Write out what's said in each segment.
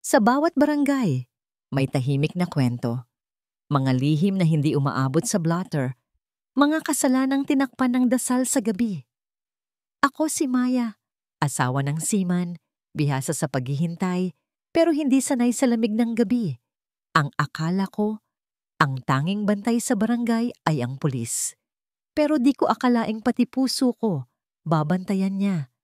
Sa bawat barangay, may tahimik na kwento, mga lihim na hindi umaabot sa blotter, mga kasalanang tinakpan ng dasal sa gabi. Ako si Maya, asawa ng seaman, bihasa sa paghihintay, pero hindi sanay sa lamig ng gabi. Ang akala ko, ang tanging bantay sa barangay ay ang pulis. Pero di ko akalaing pati puso ko, babantayan niya.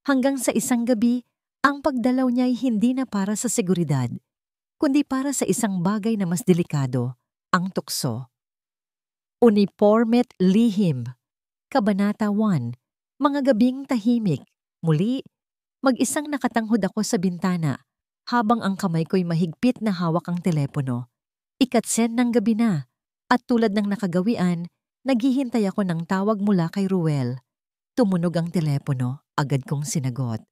Hanggang sa isang gabi, ang pagdalaw niya ay hindi na para sa seguridad, kundi para sa isang bagay na mas delikado, ang tukso. Uniformet lihim, Kabanata 1, mga gabing tahimik. Muli, mag-isang nakatanghod ako sa bintana habang ang kamay ko'y mahigpit na hawak ang telepono. Ikatsen ng gabi na at tulad ng nakagawian, naghihintay ako ng tawag mula kay Ruel. Tumunog ang telepono, agad kong sinagot.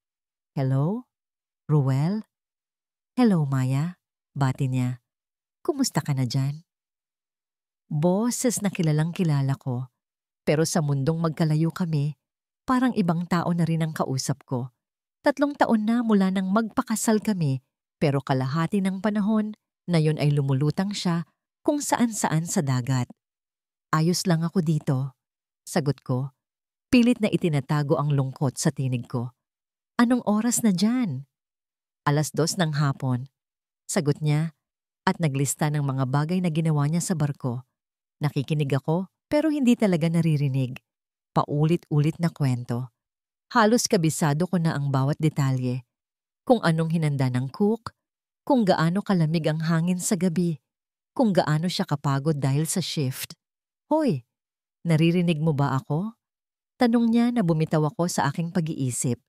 Hello? Ruel? Hello, Maya. Bati niya. Kumusta ka na dyan? Boses na kilalang kilala ko. Pero sa mundong magkalayo kami, parang ibang tao na rin ang kausap ko. 3 taon na mula nang magpakasal kami, pero kalahati ng panahon na yun ay lumulutang siya kung saan-saan sa dagat. Ayos lang ako dito, sagot ko. Pilit na itinatago ang lungkot sa tinig ko. Anong oras na dyan? 2:00 ng hapon, sagot niya at naglista ng mga bagay na ginawa niya sa barko. Nakikinig ako pero hindi talaga naririnig. Paulit-ulit na kwento. Halos kabisado ko na ang bawat detalye. Kung anong hinanda ng cook, kung gaano kalamig ang hangin sa gabi, kung gaano siya kapagod dahil sa shift. Hoy, naririnig mo ba ako? Tanong niya na bumitaw ako sa aking pag-iisip.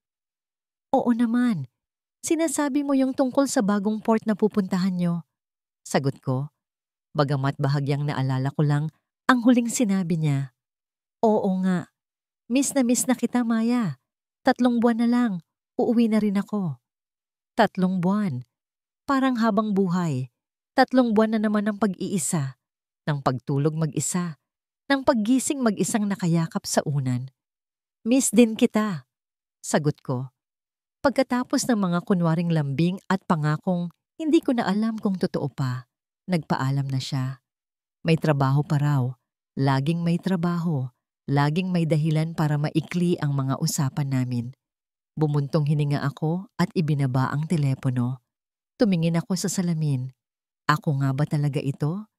Oo naman. Sinasabi mo yung tungkol sa bagong port na pupuntahan nyo. Sagot ko, bagamat bahagyang naalala ko lang ang huling sinabi niya. Oo nga. Miss na kita, Maya. 3 buwan na lang. Uuwi na rin ako. 3 buwan. Parang habang buhay. 3 buwan na naman ng pag-iisa. Ng pagtulog mag-isa. Ng paggising mag-isang nakayakap sa unan. Miss din kita. Sagot ko. Pagkatapos ng mga kunwaring lambing at pangakong hindi ko na alam kung totoo pa, nagpaalam na siya. May trabaho pa raw. Laging may trabaho. Laging may dahilan para maikli ang mga usapan namin. Bumuntong hininga ako at ibinaba ang telepono. Tumingin ako sa salamin. Ako nga ba talaga ito?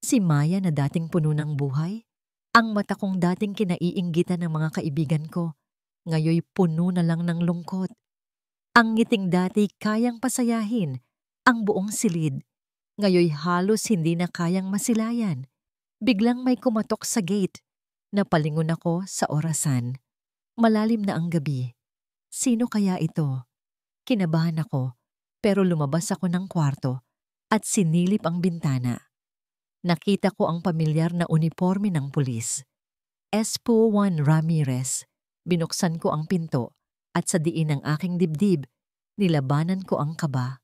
Si Maya na dating puno ng buhay? Ang mata kong dating kinaiinggitan ng mga kaibigan ko, ngayoy puno na lang ng lungkot. Ang ngiting dati kayang pasayahin ang buong silid, ngayoy halos hindi na kayang masilayan. Biglang may kumatok sa gate. Napalingon ako sa orasan. Malalim na ang gabi. Sino kaya ito? Kinabahan ako, pero lumabas ako ng kwarto at sinilip ang bintana. Nakita ko ang pamilyar na uniforme ng pulis. Espo Juan Ramirez. Binuksan ko ang pinto at sa diin ng aking dibdib, nilabanan ko ang kaba.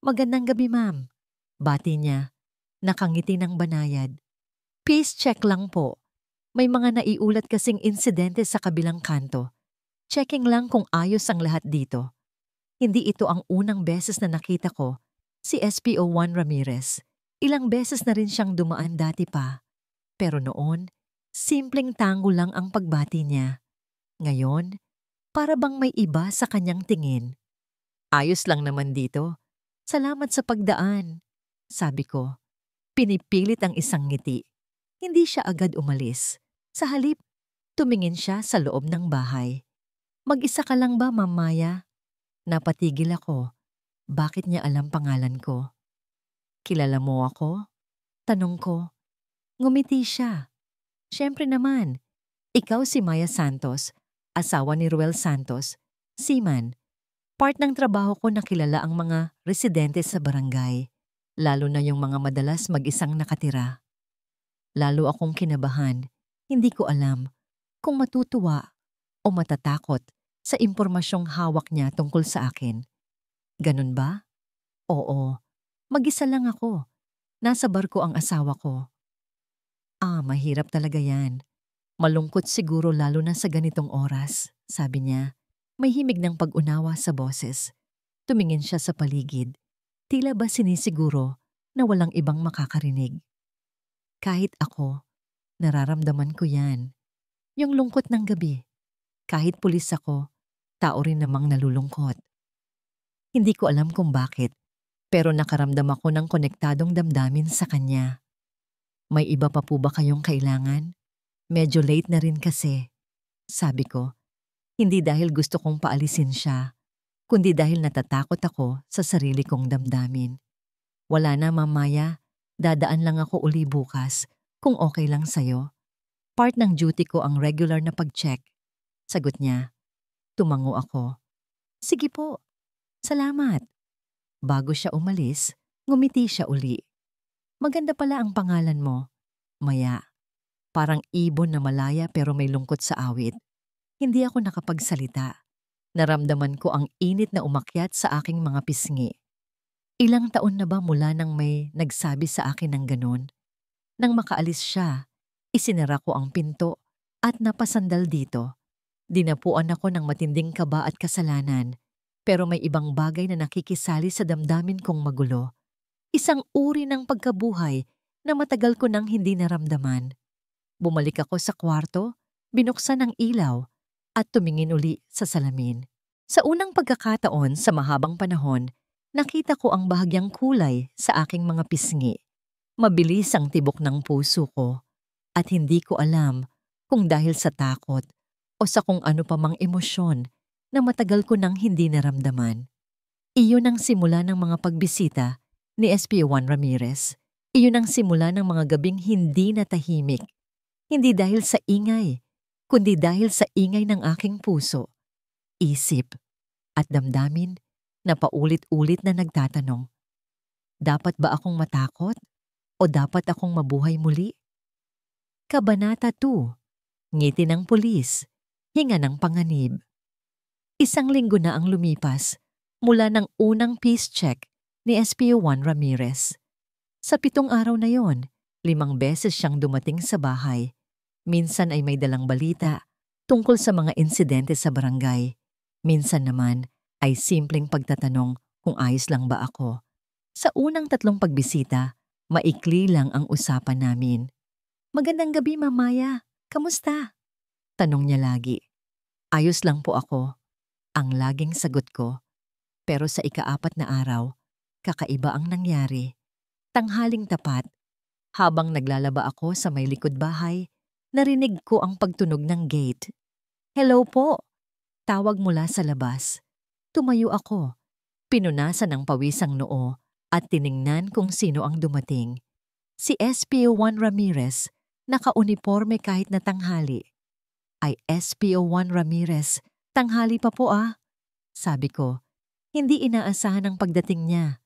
Magandang gabi, ma'am. Bati niya. Nakangiti ng banayad. Peace check lang po. May mga naiulat kasing insidente sa kabilang kanto. Checking lang kung ayos ang lahat dito. Hindi ito ang unang beses na nakita ko si SPO Juan Ramirez. Ilang beses na rin siyang dumaan dati pa. Pero noon, simpleng tango lang ang pagbati niya. Ngayon, para bang may iba sa kanyang tingin. Ayos lang naman dito. Salamat sa pagdaan, sabi ko. Pinipilit ang isang ngiti. Hindi siya agad umalis. Sa halip, tumingin siya sa loob ng bahay. Mag-isa ka lang ba, Ma'am Maya? Napatigil ako. Bakit niya alam pangalan ko? Kilala mo ako? Tanong ko. Ngumiti siya. Siyempre naman. Ikaw si Maya Santos, asawa ni Ruel Santos, seaman. Part ng trabaho ko na kilala ang mga residente sa barangay, lalo na yung mga madalas mag-isang nakatira. Lalo akong kinabahan, hindi ko alam kung matutuwa o matatakot sa impormasyong hawak niya tungkol sa akin. Ganun ba? Oo, mag-isa lang ako. Nasa barko ang asawa ko. Mahirap talaga yan. Malungkot siguro lalo na sa ganitong oras, sabi niya. May himig ng pag-unawa sa boses. Tumingin siya sa paligid. Tila ba sinisiguro na walang ibang makakarinig. Kahit ako, nararamdaman ko yan. Yung lungkot ng gabi. Kahit pulis ako, tao rin namang nalulungkot. Hindi ko alam kung bakit, pero nakaramdam ako ng konektadong damdamin sa kanya. May iba pa po ba kayong kailangan? Medyo late na rin kasi. Sabi ko, hindi dahil gusto kong paalisin siya, kundi dahil natatakot ako sa sarili kong damdamin. Wala na, mamaya. Dadaan lang ako uli bukas, kung okay lang sa'yo. Part ng duty ko ang regular na pag-check. Sagot niya. Tumango ako. Sige po. Salamat. Bago siya umalis, ngumiti siya uli. Maganda pala ang pangalan mo. Maya. Parang ibon na malaya pero may lungkot sa awit. Hindi ako nakapagsalita. Naramdaman ko ang init na umakyat sa aking mga pisngi. Ilang taon na ba mula nang may nagsabi sa akin ng ganun? Nang makaalis siya, isinara ko ang pinto at napasandal dito. Dinapuan ako ng matinding kaba at kasalanan, pero may ibang bagay na nakikisali sa damdamin kong magulo. Isang uri ng pagkabuhay na matagal ko nang hindi naramdaman. Bumalik ako sa kwarto, binuksan ang ilaw, at tumingin uli sa salamin. Sa unang pagkakataon sa mahabang panahon, nakita ko ang bahagyang kulay sa aking mga pisngi. Mabilis ang tibok ng puso ko at hindi ko alam kung dahil sa takot o sa kung ano pa mang emosyon na matagal ko nang hindi naramdaman. Iyon ang simula ng mga pagbisita ni SP1 Ramirez. Iyon ang simula ng mga gabing hindi natahimik. Hindi dahil sa ingay, kundi dahil sa ingay ng aking puso, isip at damdamin na paulit-ulit na nagtatanong, dapat ba akong matakot o dapat akong mabuhay muli? Kabanata 2, Ngiti ng Pulis, Hinga ng Panganib. Isang linggo na ang lumipas mula ng unang peace check ni SP1 Ramirez. Sa 7 araw na yon, 5 beses siyang dumating sa bahay. Minsan ay may dalang balita tungkol sa mga insidente sa barangay. Minsan naman ay simpleng pagtatanong kung ayos lang ba ako. Sa unang 3 pagbisita, maikli lang ang usapan namin. Magandang gabi, Mamaya. Kamusta? Tanong niya lagi. Ayos lang po ako. Ang laging sagot ko. Pero sa ika-4 na araw, kakaiba ang nangyari. Tanghaling tapat, habang naglalaba ako sa may likod bahay, narinig ko ang pagtunog ng gate. Hello po! Tawag mula sa labas. Tumayo ako. Pinunasan ng pawisang noo at tiningnan kung sino ang dumating. Si SP1 Ramirez, naka-uniforme kahit na tanghali. Ay SP1 Ramirez, tanghali pa po ah. Sabi ko, hindi inaasahan ang pagdating niya.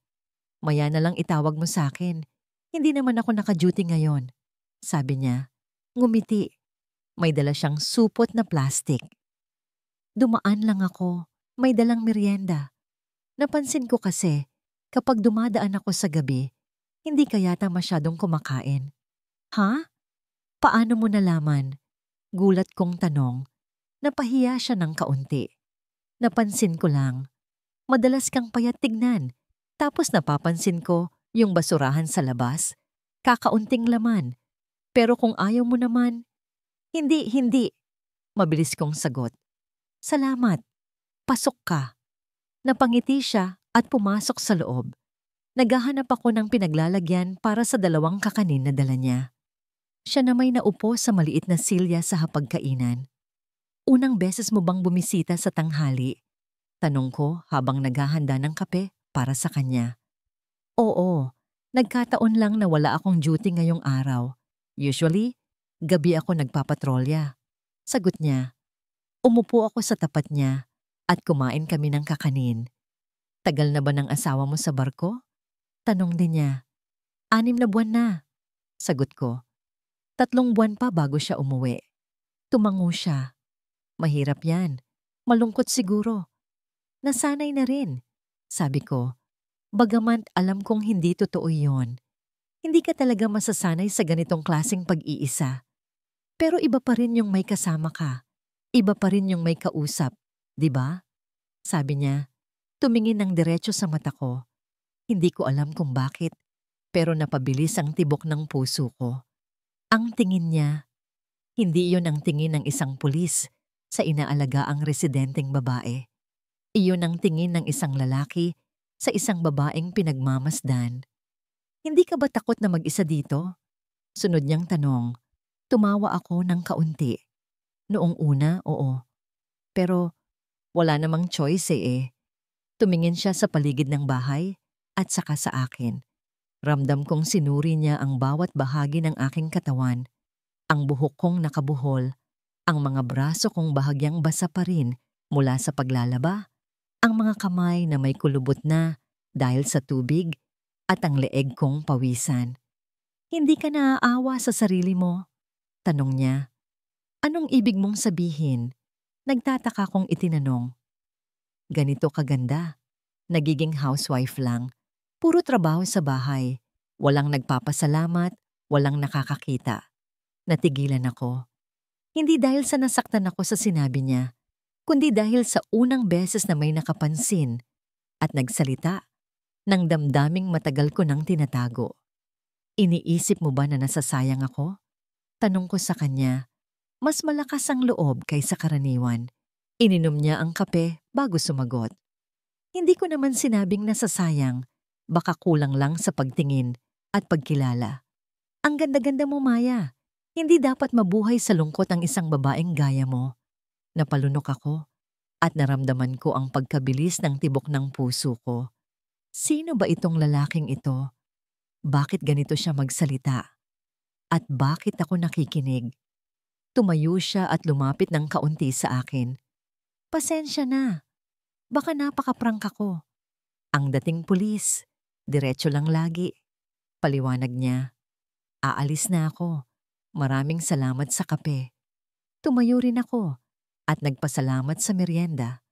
Maya na lang itawag mo sa akin. Hindi naman ako naka-duty ngayon. Sabi niya, ngumiti. May dala siyang supot na plastic. Dumaan lang ako, may dalang merienda. Napansin ko kasi, kapag dumadaan ako sa gabi, hindi ka yata masyadong kumakain. Ha? Paano mo nalaman? Gulat kong tanong. Napahiya siya ng kaunti. Napansin ko lang. Madalas kang payat tignan. Tapos napapansin ko yung basurahan sa labas. Kakaunting laman. Pero kung ayaw mo naman, hindi. Mabilis kong sagot. Salamat. Pasok ka. Napangiti siya at pumasok sa loob. Naghahanap ako ng pinaglalagyan para sa 2 kakanin na dala niya. Siya na may naupo sa maliit na silya sa hapagkainan. Unang beses mo bang bumisita sa tanghali? Tanong ko habang naghahanda ng kape para sa kanya. Oo, nagkataon lang na wala akong duty ngayong araw. Usually, gabi ako nagpapatrolya. Sagot niya. Umupo ako sa tapat niya at kumain kami ng kakanin. Tagal na ba ng asawa mo sa barko? Tanong din niya. 6 na buwan na. Sagot ko. 3 buwan pa bago siya umuwi. Tumango siya. Mahirap yan. Malungkot siguro. Nasanay na rin. Sabi ko. Bagaman alam kong hindi totoo yon. Hindi ka talaga masasanay sa ganitong klaseng pag-iisa. Pero iba pa rin yung may kasama ka. Iba pa rin yung may kausap, di ba? Sabi niya, tumingin ng diretso sa mata ko. Hindi ko alam kung bakit, pero napabilis ang tibok ng puso ko. Ang tingin niya, hindi iyon ang tingin ng isang pulis sa inaalagaang residenteng babae. Iyon ang tingin ng isang lalaki sa isang babaeng pinagmamasdan. Hindi ka ba takot na mag-isa dito? Sunod niyang tanong. Tumawa ako ng kaunti. Noong una, oo. Pero wala namang choice Tumingin siya sa paligid ng bahay at saka sa akin. Ramdam kong sinuri niya ang bawat bahagi ng aking katawan. Ang buhok kong nakabuhol, ang mga braso kong bahagyang basa pa rin mula sa paglalaba, ang mga kamay na may kulubot na dahil sa tubig, at ang leeg kong pawisan. Hindi ka naaawa sa sarili mo? Tanong niya. Anong ibig mong sabihin? Nagtataka kong itinanong. Ganito kaganda. Nagiging housewife lang. Puro trabaho sa bahay. Walang nagpapasalamat, walang nakakakita. Natigilan ako. Hindi dahil sa nasaktan ako sa sinabi niya, kundi dahil sa unang beses na may nakapansin at nagsalita ng damdaming matagal ko nang tinatago. Iniisip mo ba na nasasayang ako? Tanong ko sa kanya. Mas malakas ang loob kaysa karaniwan. Ininom niya ang kape bago sumagot. Hindi ko naman sinabing nasasayang, baka kulang lang sa pagtingin at pagkilala. Ang ganda-ganda mo, Maya. Hindi dapat mabuhay sa lungkot ang isang babaeng gaya mo. Napalunok ako at naramdaman ko ang pagkabilis ng tibok ng puso ko. Sino ba itong lalaking ito? Bakit ganito siya magsalita? At bakit ako nakikinig? Tumayo siya at lumapit ng kaunti sa akin. Pasensya na. Baka napaka-prank ako. Ang dating pulis, diretso lang lagi. Paliwanag niya. Aalis na ako. Maraming salamat sa kape. Tumayo rin ako at nagpasalamat sa merienda.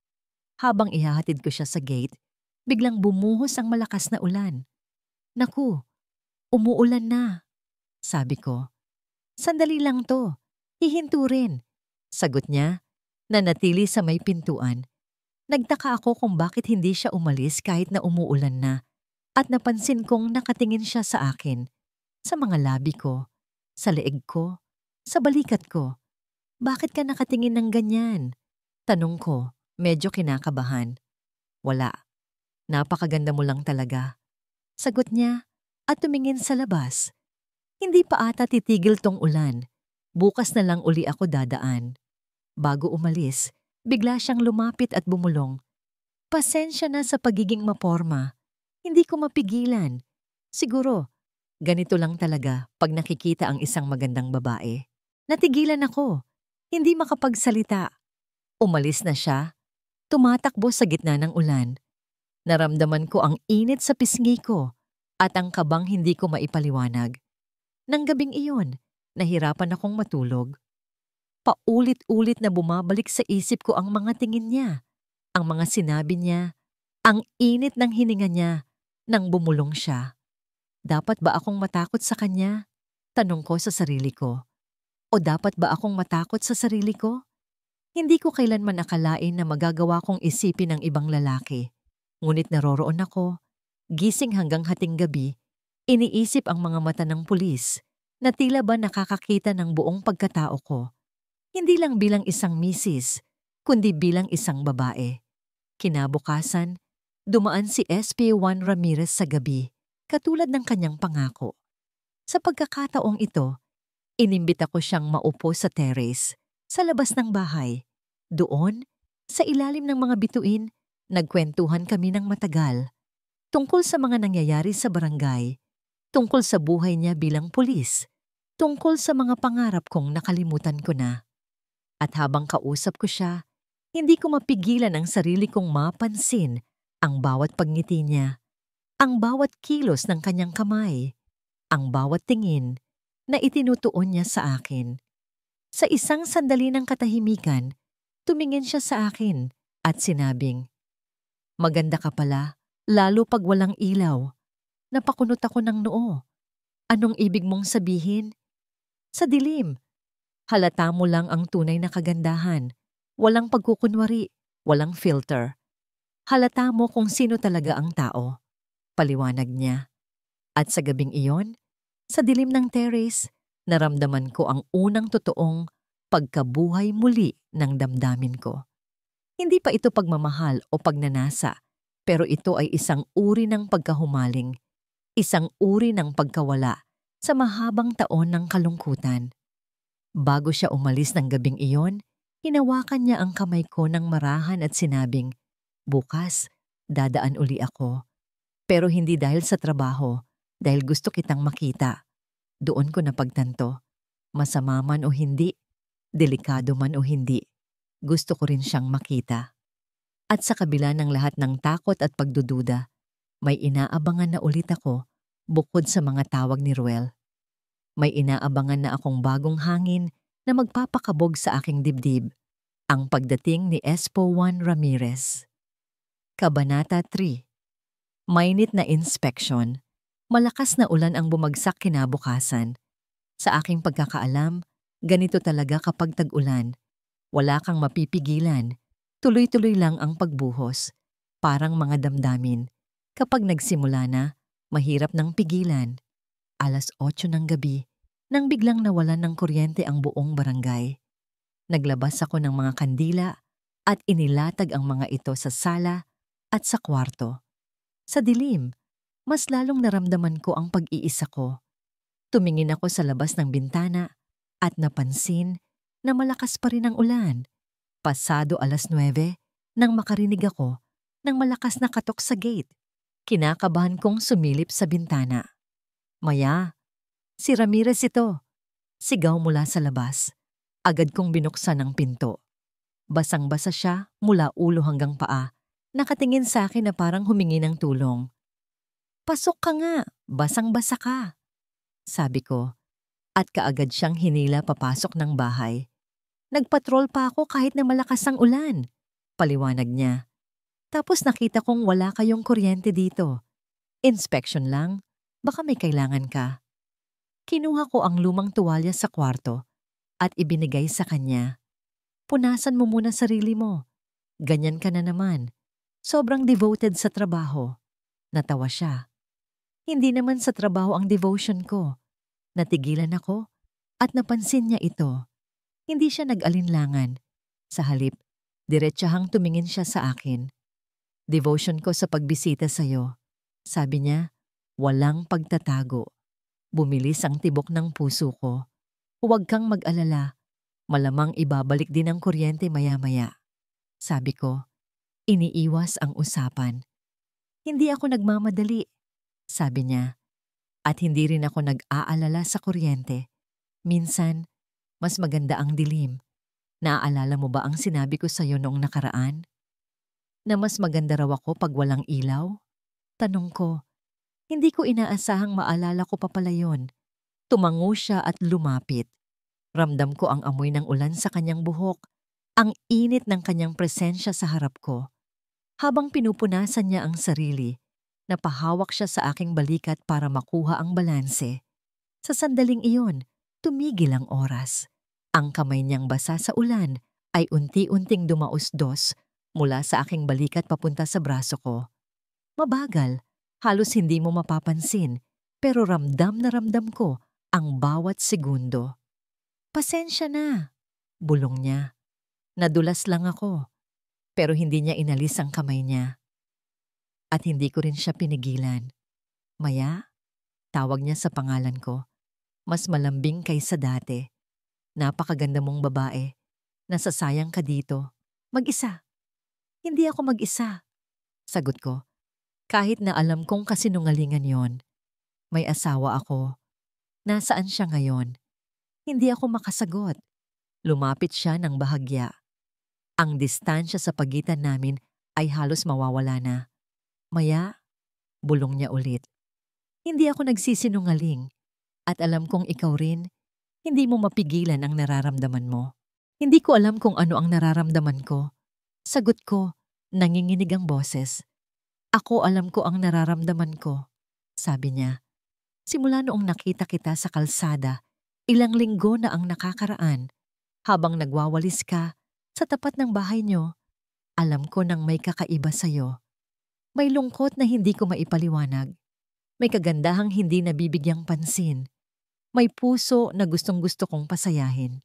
Habang ihahatid ko siya sa gate, biglang bumuhos ang malakas na ulan. Naku, umuulan na, sabi ko. Sandali lang to, hihinto rin. Sagot niya, nanatili sa may pintuan. Nagtaka ako kung bakit hindi siya umalis kahit na umuulan na at napansin kong nakatingin siya sa akin, sa mga labi ko, sa leeg ko, sa balikat ko. Bakit ka nakatingin ng ganyan? Tanong ko, medyo kinakabahan. Wala. Napakaganda mo lang talaga. Sagot niya at tumingin sa labas. Hindi pa ata titigil tong ulan. Bukas na lang uli ako dadaan. Bago umalis, bigla siyang lumapit at bumulong. Pasensya na sa pagiging maporma. Hindi ko mapigilan. Siguro, ganito lang talaga pag nakikita ang isang magandang babae. Natigilan ako. Hindi makapagsalita. Umalis na siya. Tumatakbo sa gitna ng ulan. Naramdaman ko ang init sa pisngi ko at ang kabang hindi ko maipaliwanag. Nang gabing iyon, nahirapan akong matulog. Paulit-ulit na bumabalik sa isip ko ang mga tingin niya, ang mga sinabi niya, ang init ng hininga niya nang bumulong siya. Dapat ba akong matakot sa kanya? Tanong ko sa sarili ko. O dapat ba akong matakot sa sarili ko? Hindi ko kailanman akalain na magagawa kong isipin ng ibang lalaki. Ngunit naroroon ako, gising hanggang hating gabi, iniisip ang mga mata ng pulis na tila ba nakakakita ng buong pagkatao ko. Hindi lang bilang isang misis, kundi bilang isang babae. Kinabukasan, dumaan si SP Juan Ramirez sa gabi, katulad ng kanyang pangako. Sa pagkakataong ito, inimbita ko siyang maupo sa terrace, sa labas ng bahay. Doon, sa ilalim ng mga bituin, nagkwentuhan kami ng matagal. Tungkol sa mga nangyayari sa barangay, tungkol sa buhay niya bilang pulis, tungkol sa mga pangarap kong nakalimutan ko na. At habang kausap ko siya, hindi ko mapigilan ang sarili kong mapansin ang bawat pagngiti niya, ang bawat kilos ng kanyang kamay, ang bawat tingin na itinutuon niya sa akin. Sa isang sandali ng katahimikan, tumingin siya sa akin at sinabing, "Maganda ka pala, lalo pag walang ilaw." Napakunot ako ng noo. Anong ibig mong sabihin? Sa dilim. Halata mo lang ang tunay na kagandahan. Walang pagkukunwari, walang filter. Halata mo kung sino talaga ang tao. Paliwanag niya. At sa gabing iyon, sa dilim ng terrace, naramdaman ko ang unang totoong pagkabuhay muli ng damdamin ko. Hindi pa ito pagmamahal o pagnanasa, pero ito ay isang uri ng pagkahumaling, isang uri ng pagkawala sa mahabang taon ng kalungkutan. Bago siya umalis ng gabing iyon, hinawakan niya ang kamay ko ng marahan at sinabing, "Bukas, dadaan uli ako. Pero hindi dahil sa trabaho, dahil gusto kitang makita." Doon ko napagtanto, masama man o hindi, delikado man o hindi, gusto ko rin siyang makita. At sa kabila ng lahat ng takot at pagdududa, may inaabangan na ulit ako bukod sa mga tawag ni Ruel. May inaabangan na akong bagong hangin na magpapakabog sa aking dibdib, ang pagdating ni Espo Juan Ramirez. Kabanata 3. Mainit na inspeksyon. Malakas na ulan ang bumagsak kinabukasan. Sa aking pagkakaalam, ganito talaga kapag tag-ulan. Wala kang mapipigilan. Tuloy-tuloy lang ang pagbuhos. Parang mga damdamin. Kapag nagsimula na, mahirap nang pigilan. 8:00 ng gabi, nang biglang nawalan ng kuryente ang buong barangay. Naglabas ako ng mga kandila at inilatag ang mga ito sa sala at sa kwarto. Sa dilim, mas lalong naramdaman ko ang pag-iisa ko. Tumingin ako sa labas ng bintana at napansin na malakas pa rin ang ulan. Pasado 9:00 nang makarinig ako ng malakas na katok sa gate. Kinakabahan kong sumilip sa bintana. "Maya, si Ramirez ito." Sigaw mula sa labas. Agad kong binuksan ang pinto. Basang-basa siya mula ulo hanggang paa. Nakatingin sa akin na parang humingi ng tulong. "Pasok ka nga, basang-basa ka," sabi ko. At kaagad siyang hinila papasok ng bahay. "Nagpatrol pa ako kahit na malakas ang ulan," paliwanag niya. "Tapos nakita kong wala kayong kuryente dito. Inspection lang, baka may kailangan ka." Kinuha ko ang lumang tuwalya sa kwarto at ibinigay sa kanya. "Punasan mo muna sarili mo. Ganyan ka na naman. Sobrang devoted sa trabaho." Natawa siya. Hindi naman sa trabaho ang devotion ko. Natigilan ako at napansin niya ito. Hindi siya nag-alinlangan. Sa halip, diretsahang tumingin siya sa akin. "Devotion ko sa pagbisita sa'yo." Sabi niya, walang pagtatago. Bumilis ang tibok ng puso ko. "Huwag kang mag-alala. Malamang ibabalik din ang kuryente maya-maya." Sabi ko, iniiwas ang usapan. "Hindi ako nagmamadali," sabi niya. "At hindi rin ako nag-aalala sa kuryente. Minsan, mas maganda ang dilim. Naaalala mo ba ang sinabi ko sa'yo noong nakaraan? Na mas maganda raw ako pag walang ilaw?" Tanong ko. Hindi ko inaasahang maalala ko pa pala yun. Tumango siya at lumapit. Ramdam ko ang amoy ng ulan sa kanyang buhok, ang init ng kanyang presensya sa harap ko. Habang pinupunasan niya ang sarili, napahawak siya sa aking balikat para makuha ang balanse. Sa sandaling iyon, tumigil ang oras. Ang kamay niyang basa sa ulan ay unti-unting dumausdos mula sa aking balikat papunta sa braso ko. Mabagal, halos hindi mo mapapansin, pero ramdam na ramdam ko ang bawat segundo. "Pasensya na," bulong niya. Nadulas lang ako, pero hindi niya inalis ang kamay niya. At hindi ko rin siya pinigilan. "Maya?" Tawag niya sa pangalan ko. Mas malambing kaysa dati. "Napakaganda mong babae. Nasasayang ka dito. Mag-isa." "Hindi ako mag-isa," sagot ko. Kahit na alam kong kasinungalingan yon. May asawa ako. Nasaan siya ngayon? Hindi ako makasagot. Lumapit siya ng bahagya. Ang distansya sa pagitan namin ay halos mawawala na. "Maya?" bulong niya ulit. Hindi ako nagsisinungaling. At alam kong ikaw rin, hindi mo mapigilan ang nararamdaman mo. Hindi ko alam kung ano ang nararamdaman ko. Sagot ko, nanginginig ang boses. "Ako alam ko ang nararamdaman ko," sabi niya. "Simula noong nakita kita sa kalsada, ilang linggo na ang nakakaraan. Habang nagwawalis ka sa tapat ng bahay niyo, alam ko nang may kakaiba sa'yo." May lungkot na hindi ko maipaliwanag. May kagandahang hindi nabibigyang pansin. May puso na gustong-gusto kong pasayahin.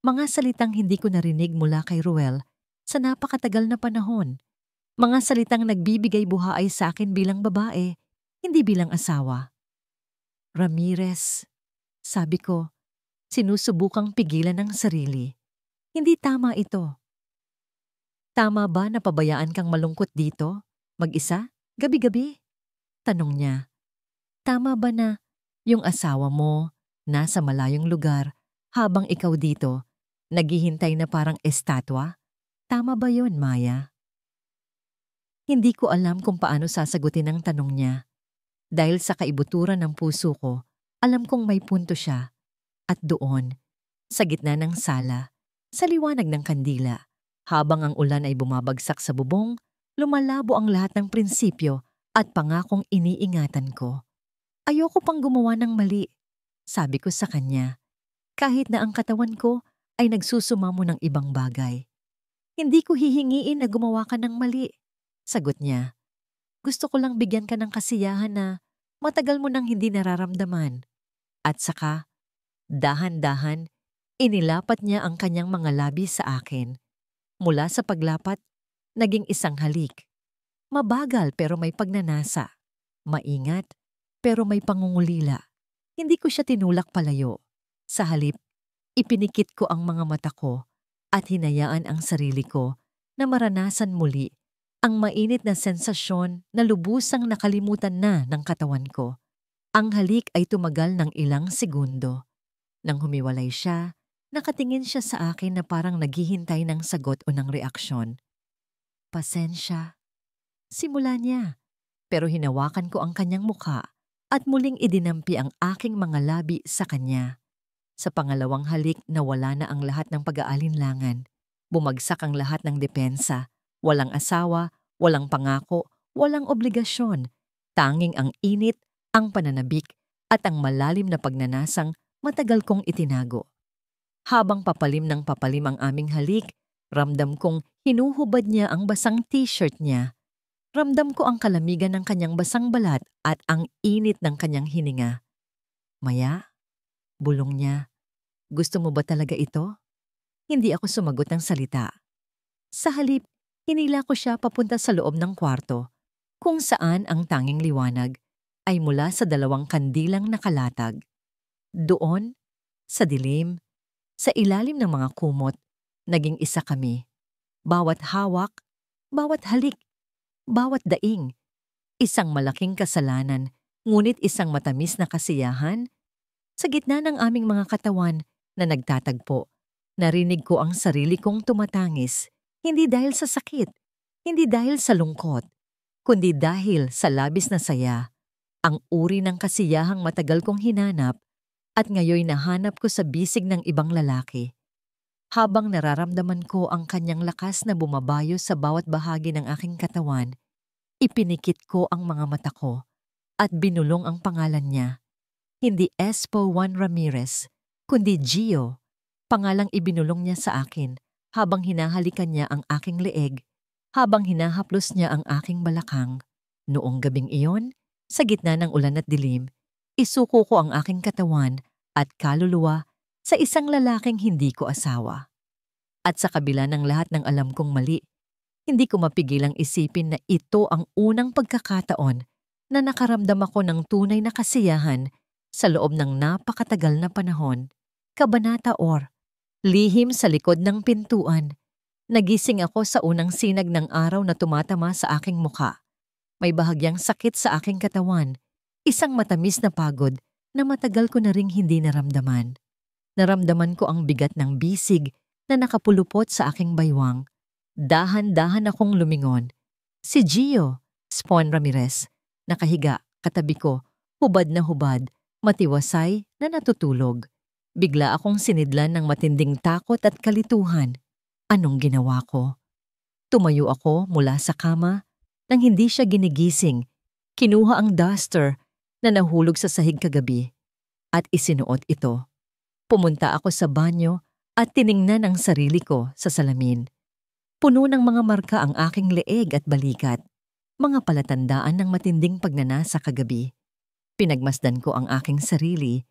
Mga salitang hindi ko narinig mula kay Ruel sa napakatagal na panahon. Mga salitang nagbibigay buhay sa akin bilang babae, hindi bilang asawa. Ramirez, sabi ko, sinusubukang pigilan ng sarili. Hindi tama ito. Tama ba na pabayaan kang malungkot dito? Mag-isa? Gabi-gabi? Tanong niya. Tama ba na yung asawa mo nasa malayong lugar habang ikaw dito, naghihintay na parang estatwa? Tama ba yun, Maya? Hindi ko alam kung paano sasagutin ang tanong niya. Dahil sa kaibuturan ng puso ko, alam kong may punto siya. At doon, sa gitna ng sala, sa liwanag ng kandila, habang ang ulan ay bumabagsak sa bubong, lumalabo ang lahat ng prinsipyo at pangakong iniingatan ko. Ayoko pang gumawa ng mali, sabi ko sa kanya, kahit na ang katawan ko ay nagsusumamo ng ibang bagay. Hindi ko hihingiin na gumawa ka ng mali, sagot niya. Gusto ko lang bigyan ka ng kasiyahan na matagal mo nang hindi nararamdaman. At saka, dahan-dahan, inilapat niya ang kanyang mga labi sa akin. Mula sa paglapat, naging isang halik. Mabagal pero may pagnanasa. Maingat pero may pangungulila. Hindi ko siya tinulak palayo. Sa halip, ipinikit ko ang mga mata ko at hinayaan ang sarili ko na maranasan muli ang mainit na sensasyon na lubusang nakalimutan na ng katawan ko. Ang halik ay tumagal ng ilang segundo. Nang humiwalay siya, nakatingin siya sa akin na parang naghihintay ng sagot o ng reaksyon. Pasensya. Simula niya, pero hinawakan ko ang kanyang mukha at muling idinampi ang aking mga labi sa kanya. Sa pangalawang halik nawala na ang lahat ng pag-aalinlangan. Bumagsak ang lahat ng depensa. Walang asawa, walang pangako, walang obligasyon. Tanging ang init, ang pananabik, at ang malalim na pagnanasang matagal kong itinago. Habang papalim ng papalim ang aming halik, ramdam kong hinuhubad niya ang basang t-shirt niya. Ramdam ko ang kalamigan ng kanyang basang balat at ang init ng kanyang hininga. Maya, bulong niya, gusto mo ba talaga ito? Hindi ako sumagot ng salita. Sa halip, hinila ko siya papunta sa loob ng kwarto, kung saan ang tanging liwanag ay mula sa dalawang kandilang nakalatag. Doon, sa dilim, sa ilalim ng mga kumot, naging isa kami. Bawat hawak, bawat halik, bawat daing. Isang malaking kasalanan, ngunit isang matamis na kasiyahan. Sa gitna ng aming mga katawan na nagtatagpo, narinig ko ang sarili kong tumatangis, hindi dahil sa sakit, hindi dahil sa lungkot, kundi dahil sa labis na saya, ang uri ng kasiyahang matagal kong hinanap at ngayoy nahanap ko sa bisig ng ibang lalaki. Habang nararamdaman ko ang kanyang lakas na bumabayo sa bawat bahagi ng aking katawan, ipinikit ko ang mga mata ko at binulong ang pangalan niya. Hindi Espo Juan Ramirez, kundi Gio, pangalang ibinulong niya sa akin habang hinahalikan niya ang aking leeg, habang hinahaplos niya ang aking balakang. Noong gabing iyon, sa gitna ng ulan at dilim, isuko ko ang aking katawan at kaluluwa sa isang lalaking hindi ko asawa. At sa kabila ng lahat ng alam kong mali, hindi ko mapigilang isipin na ito ang unang pagkakataon na nakaramdam ako ng tunay na kasiyahan sa loob ng napakatagal na panahon. Kabanata 4, lihim sa likod ng pintuan. Nagising ako sa unang sinag ng araw na tumatama sa aking mukha. May bahagyang sakit sa aking katawan, isang matamis na pagod na matagal ko na ring hindi naramdaman. Naramdaman ko ang bigat ng bisig na nakapulupot sa aking baywang. Dahan-dahan akong lumingon. Si Gio, Spon Ramirez, nakahiga katabi ko, hubad na hubad, matiwasay na natutulog. Bigla akong sinidlan ng matinding takot at kalituhan. Anong ginawa ko? Tumayo ako mula sa kama nang hindi siya ginigising. Kinuha ang duster na nahulog sa sahig kagabi at isinuot ito. Pumunta ako sa banyo at tiningnan ang sarili ko sa salamin. Puno ng mga marka ang aking leeg at balikat. mga palatandaan ng matinding pagnanasa kagabi. Pinagmasdan ko ang aking sarili,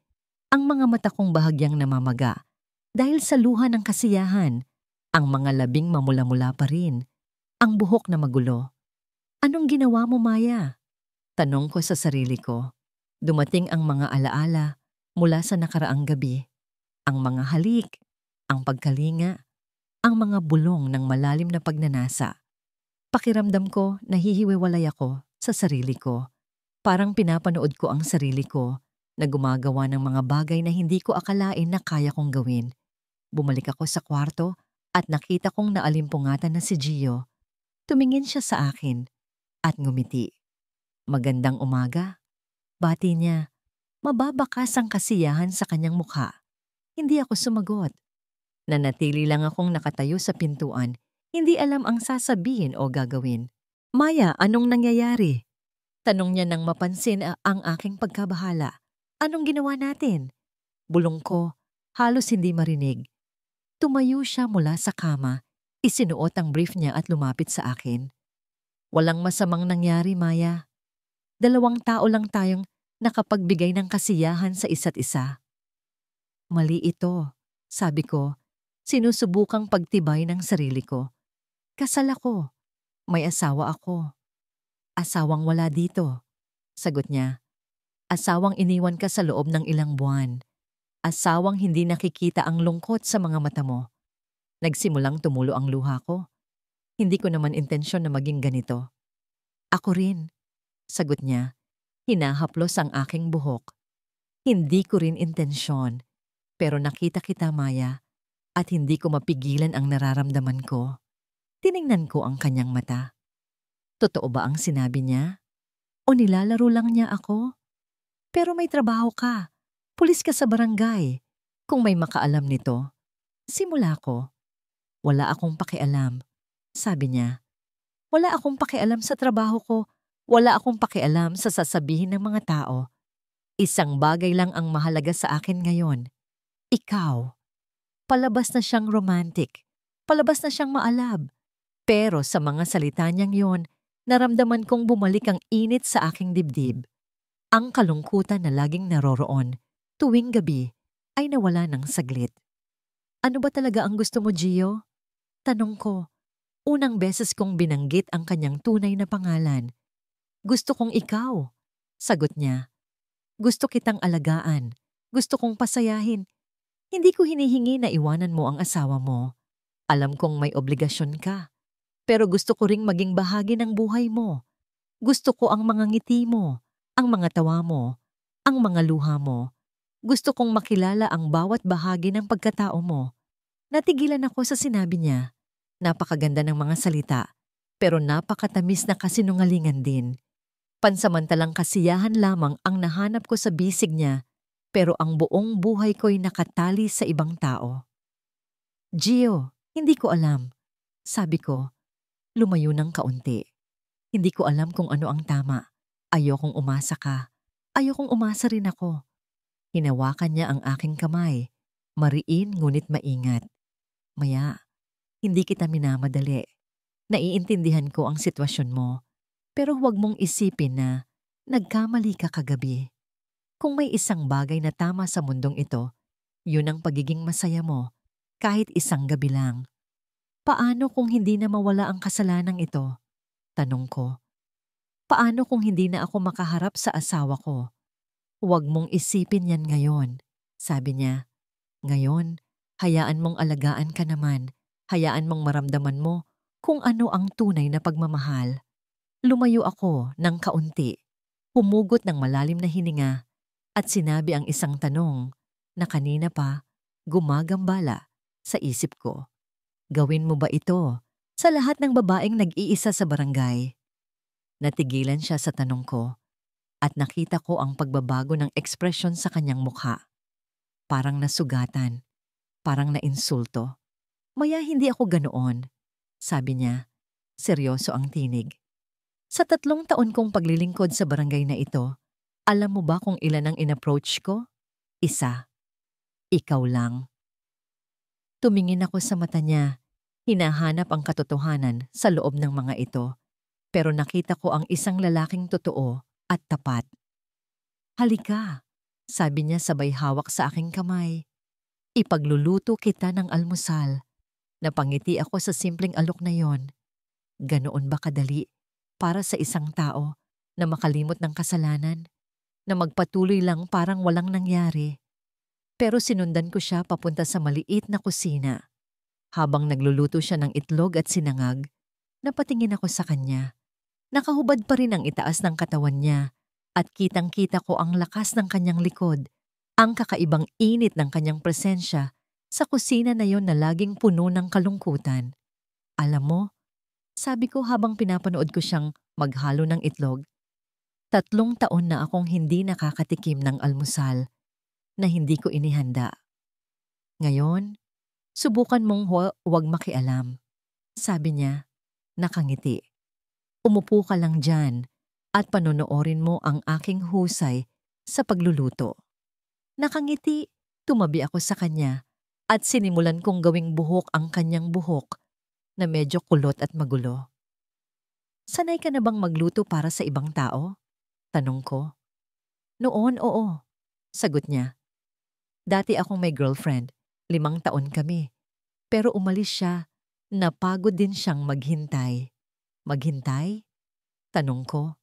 ang mga mata kong bahagyang namamaga dahil sa luha ng kasiyahan, ang mga labing mamula-mula pa rin, ang buhok na magulo. Anong ginawa mo, Maya? Tanong ko sa sarili ko. Dumating ang mga alaala mula sa nakaraang gabi, ang mga halik, ang pagkalinga, ang mga bulong ng malalim na pagnanasa. Pakiramdam ko nahihiwalay ako sa sarili ko. Parang pinapanood ko ang sarili ko na gumagawa ng mga bagay na hindi ko akalain na kaya kong gawin. Bumalik ako sa kwarto at nakita kong naalimpungatan na si Gio. Tumingin siya sa akin at ngumiti. Magandang umaga. Bati niya. Mababakas ang kasiyahan sa kanyang mukha. Hindi ako sumagot. Nanatili lang akong nakatayo sa pintuan. Hindi alam ang sasabihin o gagawin. Maya, anong nangyayari? Tanong niya nang mapansin ang aking pagkabahala. Anong ginawa natin? Bulong ko, halos hindi marinig. Tumayo siya mula sa kama, isinuot ang brief niya at lumapit sa akin. Walang masamang nangyari, Maya. 2 tao lang tayong nakapagbigay ng kasiyahan sa isa't isa. Mali ito, sabi ko, sinusubukang pagtibay ng sarili ko. Kasal ako. May asawa ako. Asawang wala dito, sagot niya. Asawang iniwan ka sa loob ng ilang buwan. Asawang hindi nakikita ang lungkot sa mga mata mo. Nagsimulang tumulo ang luha ko. Hindi ko naman intensyon na maging ganito. Ako rin, sagot niya. Hinahaplos ang aking buhok. Hindi ko rin intensyon, pero nakita kita, Maya, at hindi ko mapigilan ang nararamdaman ko. Tiningnan ko ang kanyang mata. Totoo ba ang sinabi niya? O nilalaro lang niya ako? Pero may trabaho ka. Pulis ka sa barangay. Kung may makaalam nito, simula ko. Wala akong pakialam, sabi niya. Wala akong pakialam sa trabaho ko. Wala akong pakialam sa sasabihin ng mga tao. Isang bagay lang ang mahalaga sa akin ngayon. Ikaw. Palabas na siyang romantic. Palabas na siyang maalab. Pero sa mga salita niyang yon, naramdaman kong bumalik ang init sa aking dibdib. Ang kalungkutan na laging naroroon tuwing gabi ay nawala ng saglit. Ano ba talaga ang gusto mo, Gio? Tanong ko. Unang beses kong binanggit ang kanyang tunay na pangalan. Gusto kong ikaw, sagot niya. Gusto kitang alagaan. Gusto kong pasayahin. Hindi ko hinihingi na iwanan mo ang asawa mo. Alam kong may obligasyon ka. Pero gusto ko ring maging bahagi ng buhay mo. Gusto ko ang mga ngiti mo, ang mga tawa mo, ang mga luha mo. Gusto kong makilala ang bawat bahagi ng pagkatao mo. Natigilan ako sa sinabi niya. Napakaganda ng mga salita, pero napakatamis na kasinungalingan din. Pansamantalang kasiyahan lamang ang nahanap ko sa bisig niya, pero ang buong buhay ko'y nakatali sa ibang tao. Gio, hindi ko alam, sabi ko. Lumayo ng kaunti. Hindi ko alam kung ano ang tama. Ayokong umasa ka. Ayokong umasa rin ako. Hinawakan niya ang aking kamay. Mariin ngunit maingat. Maya, hindi kita minamadali. Naiintindihan ko ang sitwasyon mo. Pero huwag mong isipin na nagkamali ka kagabi. Kung may isang bagay na tama sa mundong ito, yun ang pagiging masaya mo, kahit isang gabi lang. Paano kung hindi na mawala ang kasalanang ito? Tanong ko. Paano kung hindi na ako makaharap sa asawa ko? Huwag mong isipin yan ngayon, sabi niya. Ngayon, hayaan mong alagaan ka naman. Hayaan mong maramdaman mo kung ano ang tunay na pagmamahal. Lumayo ako ng kaunti, humugot ng malalim na hininga at sinabi ang isang tanong na kanina pa gumagambala sa isip ko. Gawin mo ba ito sa lahat ng babaeng nag-iisa sa barangay? Natigilan siya sa tanong ko at nakita ko ang pagbabago ng ekspresyon sa kanyang mukha. Parang nasugatan, parang nainsulto. Maya hindi ako ganoon, sabi niya. Seryoso ang tinig. Sa 3 taon kong paglilingkod sa barangay na ito, alam mo ba kung ilan ang in-approach ko? 1. Ikaw lang. Tumingin ako sa mata niya. Hinahanap ang katotohanan sa loob ng mga ito. Pero nakita ko ang isang lalaking totoo at tapat. "Halika," sabi niya sabay hawak sa aking kamay. "Ipagluluto kita ng almusal." Napangiti ako sa simpleng alok na yon. Ganoon ba kadali para sa isang tao na makalimot ng kasalanan, na magpatuloy lang parang walang nangyari? Pero sinundan ko siya papunta sa maliit na kusina. Habang nagluluto siya ng itlog at sinangag, napatingin ako sa kanya. Nakahubad pa rin ang itaas ng katawan niya at kitang-kita ko ang lakas ng kanyang likod, ang kakaibang init ng kanyang presensya sa kusina na yon na laging puno ng kalungkutan. "Alam mo," sabi ko habang pinapanood ko siyang maghalo ng itlog, 3 taon na akong hindi nakakatikim ng almusal na hindi ko inihanda. Ngayon, subukan mong huwag makialam." Sabi niya, nakangiti. "Umupo ka lang dyan at panonoorin mo ang aking husay sa pagluluto." Nakangiti, tumabi ako sa kanya at sinimulan kong gawing buhok ang kanyang buhok na medyo kulot at magulo. "Sanay ka na bang magluto para sa ibang tao?" tanong ko. "Noon, oo," sagot niya. "Dati akong may girlfriend, 5 taon kami. Pero umalis siya, napagod din siyang maghintay." "Maghintay?" tanong ko.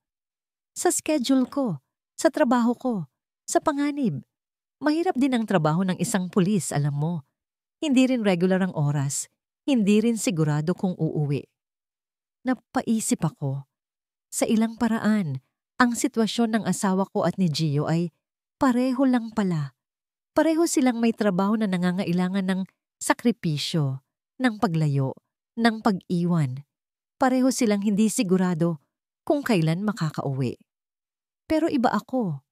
"Sa schedule ko, sa trabaho ko, sa panganib. Mahirap din ang trabaho ng isang pulis, alam mo. Hindi rin regular ang oras, hindi rin sigurado kung uuwi." Napaisip ako. Sa ilang paraan, ang sitwasyon ng asawa ko at ni Gio ay pareho lang pala. Pareho silang may trabaho na nangangailangan ng sakripisyo, ng paglayo, ng pag-iwan. Pareho silang hindi sigurado kung kailan makakauwi. "Pero iba ako,"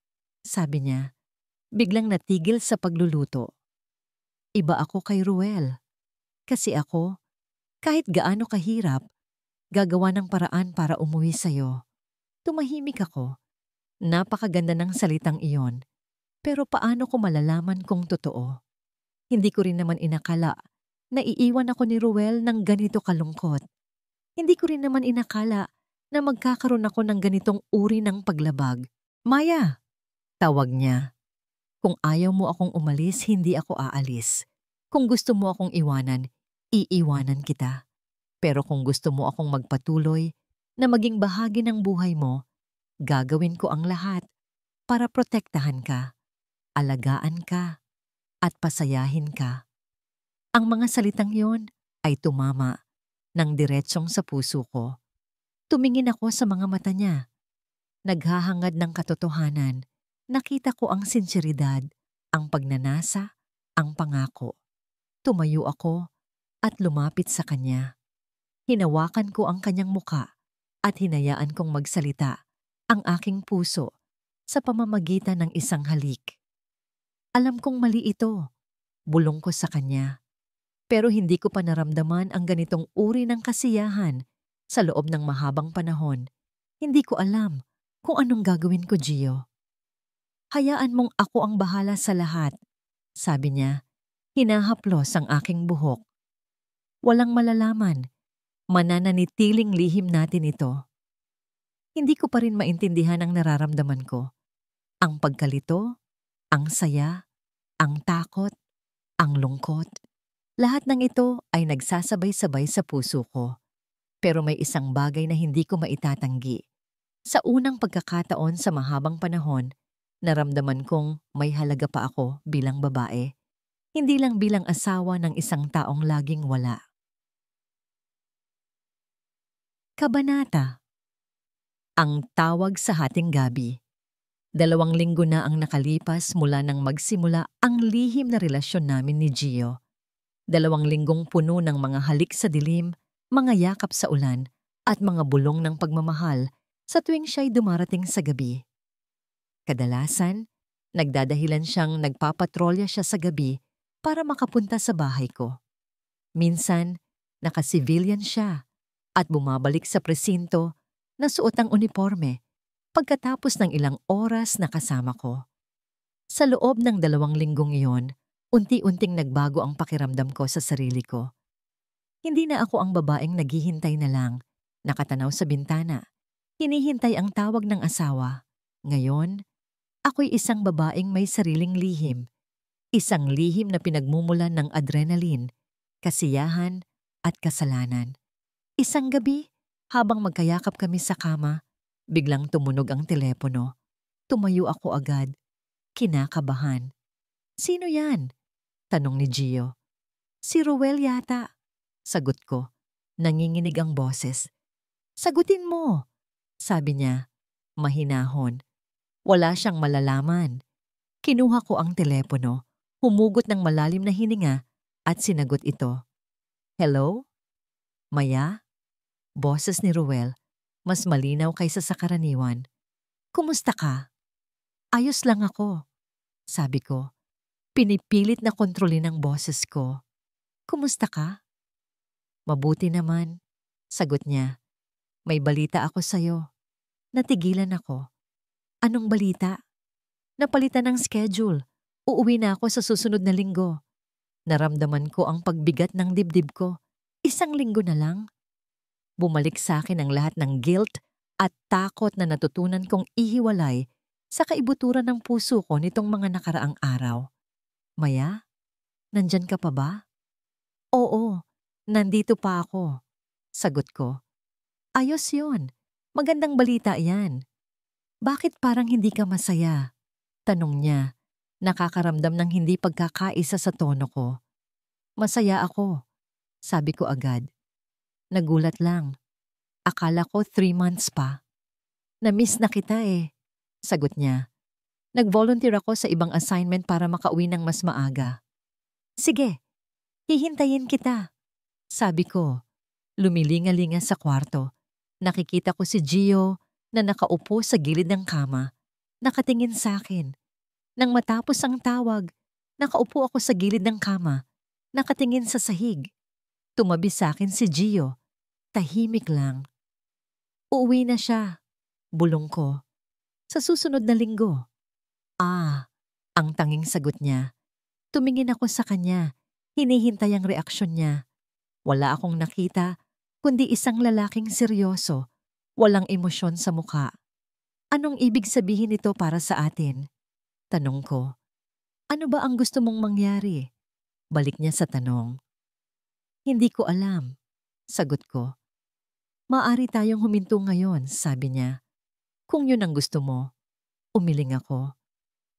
sabi niya, biglang natigil sa pagluluto. "Iba ako kay Ruel. Kasi ako, kahit gaano kahirap, gagawa ng paraan para umuwi sa'yo." Tumahimik ako. Napakaganda ng salitang iyon. Pero paano ko malalaman kung totoo? Hindi ko rin naman inakala na iiwan ako ni Ruel ng ganito kalungkot. Hindi ko rin naman inakala na magkakaroon ako ng ganitong uri ng paglabag. "Maya!" tawag niya. "Kung ayaw mo akong umalis, hindi ako aalis. Kung gusto mo akong iwanan, iiwanan kita. Pero kung gusto mo akong magpatuloy na maging bahagi ng buhay mo, gagawin ko ang lahat para protektahan ka, alagaan ka, at pasayahin ka." Ang mga salitang yon ay tumama ng diretsong sa puso ko. Tumingin ako sa mga mata niya. Naghahangad ng katotohanan. Nakita ko ang sinseridad, ang pagnanasa, ang pangako. Tumayo ako at lumapit sa kanya. Hinawakan ko ang kanyang muka at hinayaan kong magsalita ang aking puso sa pamamagitan ng isang halik. "Alam kong mali ito," bulong ko sa kanya. Pero hindi ko pa naramdaman ang ganitong uri ng kasiyahan sa loob ng mahabang panahon. Hindi ko alam kung anong gagawin ko, Gio. "Hayaan mong ako ang bahala sa lahat," sabi niya. Hinahaplos ang aking buhok. "Walang malalaman. Manananitiling lihim natin ito." Hindi ko pa rin maintindihan ang nararamdaman ko. Ang pagkalito, ang saya, ang takot, ang lungkot. Lahat ng ito ay nagsasabay-sabay sa puso ko. Pero may isang bagay na hindi ko maitatanggi. Sa unang pagkakataon sa mahabang panahon, naramdaman kong may halaga pa ako bilang babae. Hindi lang bilang asawa ng isang taong laging wala. Kabanata. Ang tawag sa hating gabi. 2 linggo na ang nakalipas mula nang magsimula ang lihim na relasyon namin ni Gio. 2 linggong puno ng mga halik sa dilim, mga yakap sa ulan, at mga bulong ng pagmamahal sa tuwing siya'y dumarating sa gabi. Kadalasan, nagdadahilan siyang nagpapatrolya siya sa gabi para makapunta sa bahay ko. Minsan, naka-civilian siya at bumabalik sa presinto na suot ang uniforme pagkatapos ng ilang oras na kasama ko. Sa loob ng 2 linggong iyon, unti-unting nagbago ang pakiramdam ko sa sarili ko. Hindi na ako ang babaeng naghihintay na lang, nakatanaw sa bintana, Hinihintay ang tawag ng asawa. Ngayon, ako'y isang babaeng may sariling lihim. Isang lihim na pinagmumulan ng adrenaline, kasiyahan at kasalanan. Isang gabi, habang magkayakap kami sa kama, biglang tumunog ang telepono. Tumayo ako agad. Kinakabahan. "Sino yan?" tanong ni Gio. "Si Ruel yata." Sagot ko. Nanginginig ang boses. "Sagutin mo," sabi niya. Mahinahon. Wala siyang malalaman. Kinuha ko ang telepono, humugot ng malalim na hininga at sinagot ito. "Hello? Maya?" Boses ni Ruel, mas malinaw kaysa sa karaniwan. "Kumusta ka?" "Ayos lang ako," sabi ko. Pinipilit na kontrolin ang boses ko. "Kumusta ka?" "Mabuti naman," sagot niya. "May balita ako sa'yo." Natigilan ako. "Anong balita?" "Napalitan ng schedule. Uuwi na ako sa susunod na linggo." Naramdaman ko ang pagbigat ng dibdib ko. 1 linggo na lang? Bumalik sa akin ang lahat ng guilt at takot na natutunan kong ihiwalay sa kaibuturan ng puso ko nitong mga nakaraang araw. "Maya, nandyan ka pa ba?" "Oo, nandito pa ako," sagot ko. "Ayos yun. Magandang balita yan." "Bakit parang hindi ka masaya?" tanong niya, nakakaramdam ng hindi pagkakaisa sa tono ko. "Masaya ako," sabi ko agad. Nagulat lang. Akala ko 3 months pa. "Na-miss na kita eh," sagot niya. "Nag-volunteer ako sa ibang assignment para makauwi ng mas maaga." "Sige, hihintayin kita," sabi ko. Lumilingalinga sa kwarto. Nakikita ko si Gio na nakaupo sa gilid ng kama, nakatingin sa akin. Nang matapos ang tawag, nakaupo ako sa gilid ng kama, nakatingin sa sahig. Tumabi sa akin si Gio. Tahimik lang. "Uuwi na siya," bulong ko. "Sa susunod na linggo." "Ah," ang tanging sagot niya. Tumingin ako sa kanya, hinihintay ang reaksyon niya. Wala akong nakita, kundi isang lalaking seryoso, walang emosyon sa mukha. "Anong ibig sabihin nito para sa atin?" tanong ko. "Ano ba ang gusto mong mangyari?" Balik niya sa tanong. "Hindi ko alam," sagot ko. "Maaari tayong huminto ngayon," sabi niya. "Kung yun ang gusto mo." Umiling ako.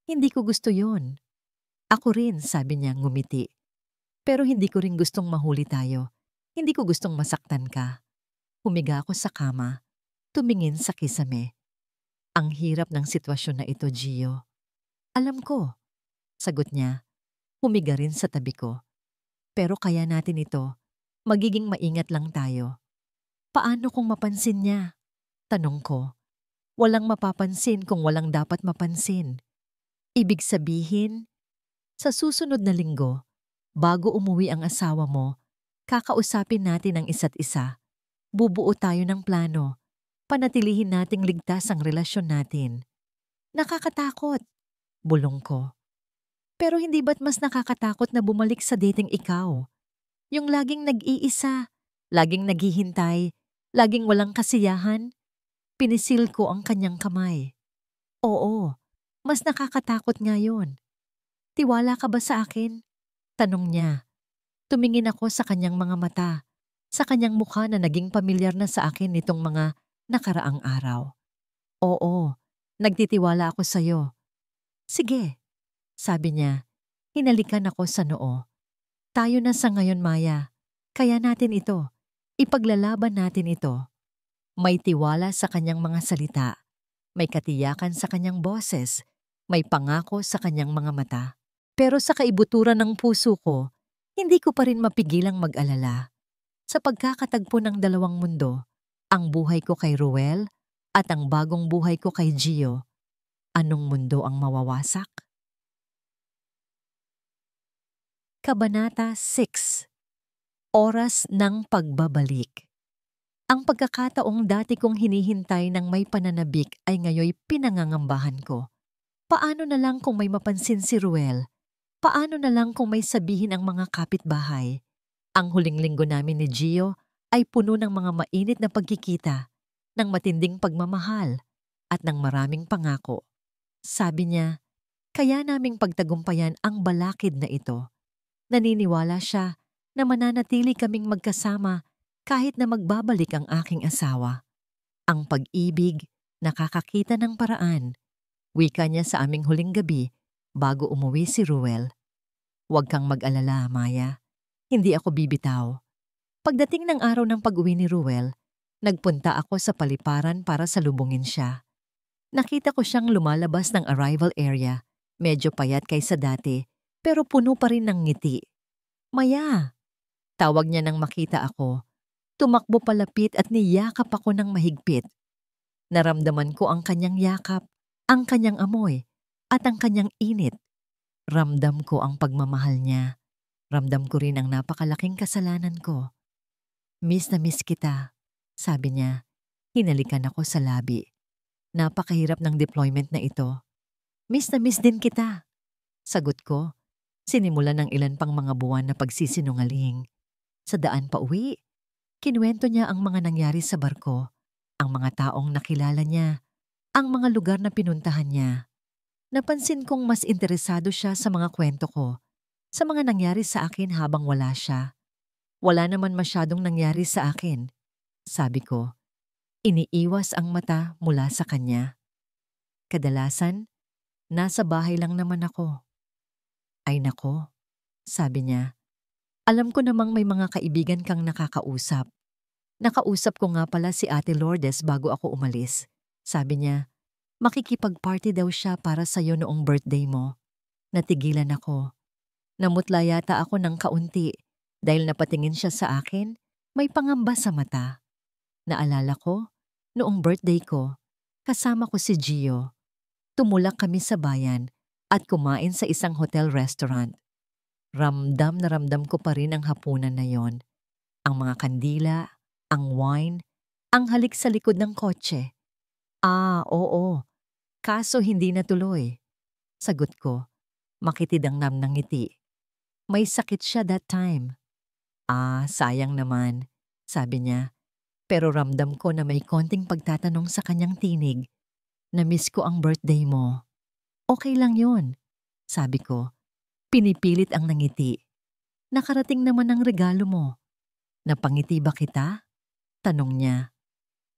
"Hindi ko gusto yun." "Ako rin," sabi niya ngumiti. "Pero hindi ko rin gustong mahuli tayo. Hindi ko gustong masaktan ka." Humiga ako sa kama, tumingin sa kisame. "Ang hirap ng sitwasyon na ito, Gio." "Alam ko," sagot niya. Humiga rin sa tabi ko. "Pero kaya natin ito. Magiging maingat lang tayo." "Paano kung mapansin niya?" tanong ko. "Walang mapapansin kung walang dapat mapansin." "Ibig sabihin, sa susunod na linggo, bago umuwi ang asawa mo, kakausapin natin ang isa't isa. Bubuo tayo ng plano. Panatilihin nating ligtas ang relasyon natin." "Nakakatakot," bulong ko. "Pero hindi ba't mas nakakatakot na bumalik sa dating ikaw? Yung laging nag-iisa, laging naghihintay, laging walang kasiyahan?" Pinisil ko ang kanyang kamay. "Oo, mas nakakatakot nga yun." "Tiwala ka ba sa akin?" tanong niya. Tumingin ako sa kanyang mga mata, sa kanyang mukha na naging pamilyar na sa akin nitong mga nakaraang araw. "Oo, nagtitiwala ako sa'yo." "Sige," sabi niya. Hinalikan ako sa noo. "Tayo na sa ngayon, Maya. Kaya natin ito. Ipaglalaban natin ito." May tiwala sa kanyang mga salita. May katiyakan sa kanyang boses. May pangako sa kanyang mga mata. Pero sa kaibuturan ng puso ko, hindi ko pa rin mapigilang mag-alala. Sa pagkakatagpo ng dalawang mundo, ang buhay ko kay Ruel at ang bagong buhay ko kay Gio, anong mundo ang mawawasak? Kabanata 6. Oras ng pagbabalik. Ang pagkakataong dati kong hinihintay ng may pananabik ay ngayoy pinangangambahan ko. Paano na lang kung may mapansin si Ruel? Paano na lang kung may sabihin ang mga kapitbahay? Ang huling linggo namin ni Gio ay puno ng mga mainit na pagkikita. ng matinding pagmamahal at ng maraming pangako. Sabi niya, kaya naming pagtagumpayan ang balakid na ito. Naniniwala siya na mananatili kaming magkasama kahit na magbabalik ang aking asawa. Ang pag-ibig, nakakakita ng paraan. Wika niya sa aming huling gabi bago umuwi si Ruel. Huwag kang mag-alala, Maya. Hindi ako bibitaw. Pagdating ng araw ng pag-uwi ni Ruel, nagpunta ako sa paliparan para salubungin siya. Nakita ko siyang lumalabas ng arrival area. Medyo payat kaysa dati, pero puno pa rin ng ngiti. Maya! Tawag niya nang makita ako. Tumakbo palapit at niyakap ako ng mahigpit. Naramdaman ko ang kanyang yakap, ang kanyang amoy, at ang kanyang init. Ramdam ko ang pagmamahal niya. Ramdam ko rin ang napakalaking kasalanan ko. Miss na miss kita, sabi niya. Hinalikan ako sa labi. Napakahirap ng deployment na ito. Miss na miss din kita. Sagot ko, sinimulan ng ilan pang mga buwan na pagsisinungaling. Sa daan pa uwi, kinuwento niya ang mga nangyari sa barko, ang mga taong nakilala niya, ang mga lugar na pinuntahan niya. Napansin kong mas interesado siya sa mga kwento ko, sa mga nangyari sa akin habang wala siya. Wala naman masyadong nangyari sa akin. Sabi ko, iniiwas ang mata mula sa kanya. Kadalasan, nasa bahay lang naman ako. Ay nako, sabi niya. Alam ko namang may mga kaibigan kang nakakausap. Nakausap ko nga pala si Ate Lourdes bago ako umalis. Sabi niya, makikipag-party daw siya para sa'yo noong birthday mo. Natigilan ako. Namutla yata ako ng kaunti dahil napatingin siya sa akin, may pangamba sa mata. Naalala ko, noong birthday ko, kasama ko si Gio. Tumulak kami sa bayan at kumain sa isang hotel restaurant. Ramdam na ramdam ko pa rin ang hapunan na yon. Ang mga kandila, ang wine, ang halik sa likod ng kotse. Oo. Kaso hindi natuloy. Sagot ko, makitid ang namnang ngiti. May sakit siya that time. Sayang naman, sabi niya. Pero ramdam ko na may konting pagtatanong sa kanyang tinig. Na-miss ko ang birthday mo. Okay lang yun, sabi ko. Pinipilit ang nangiti. Nakarating naman ang regalo mo. Napangiti ba kita? Tanong niya.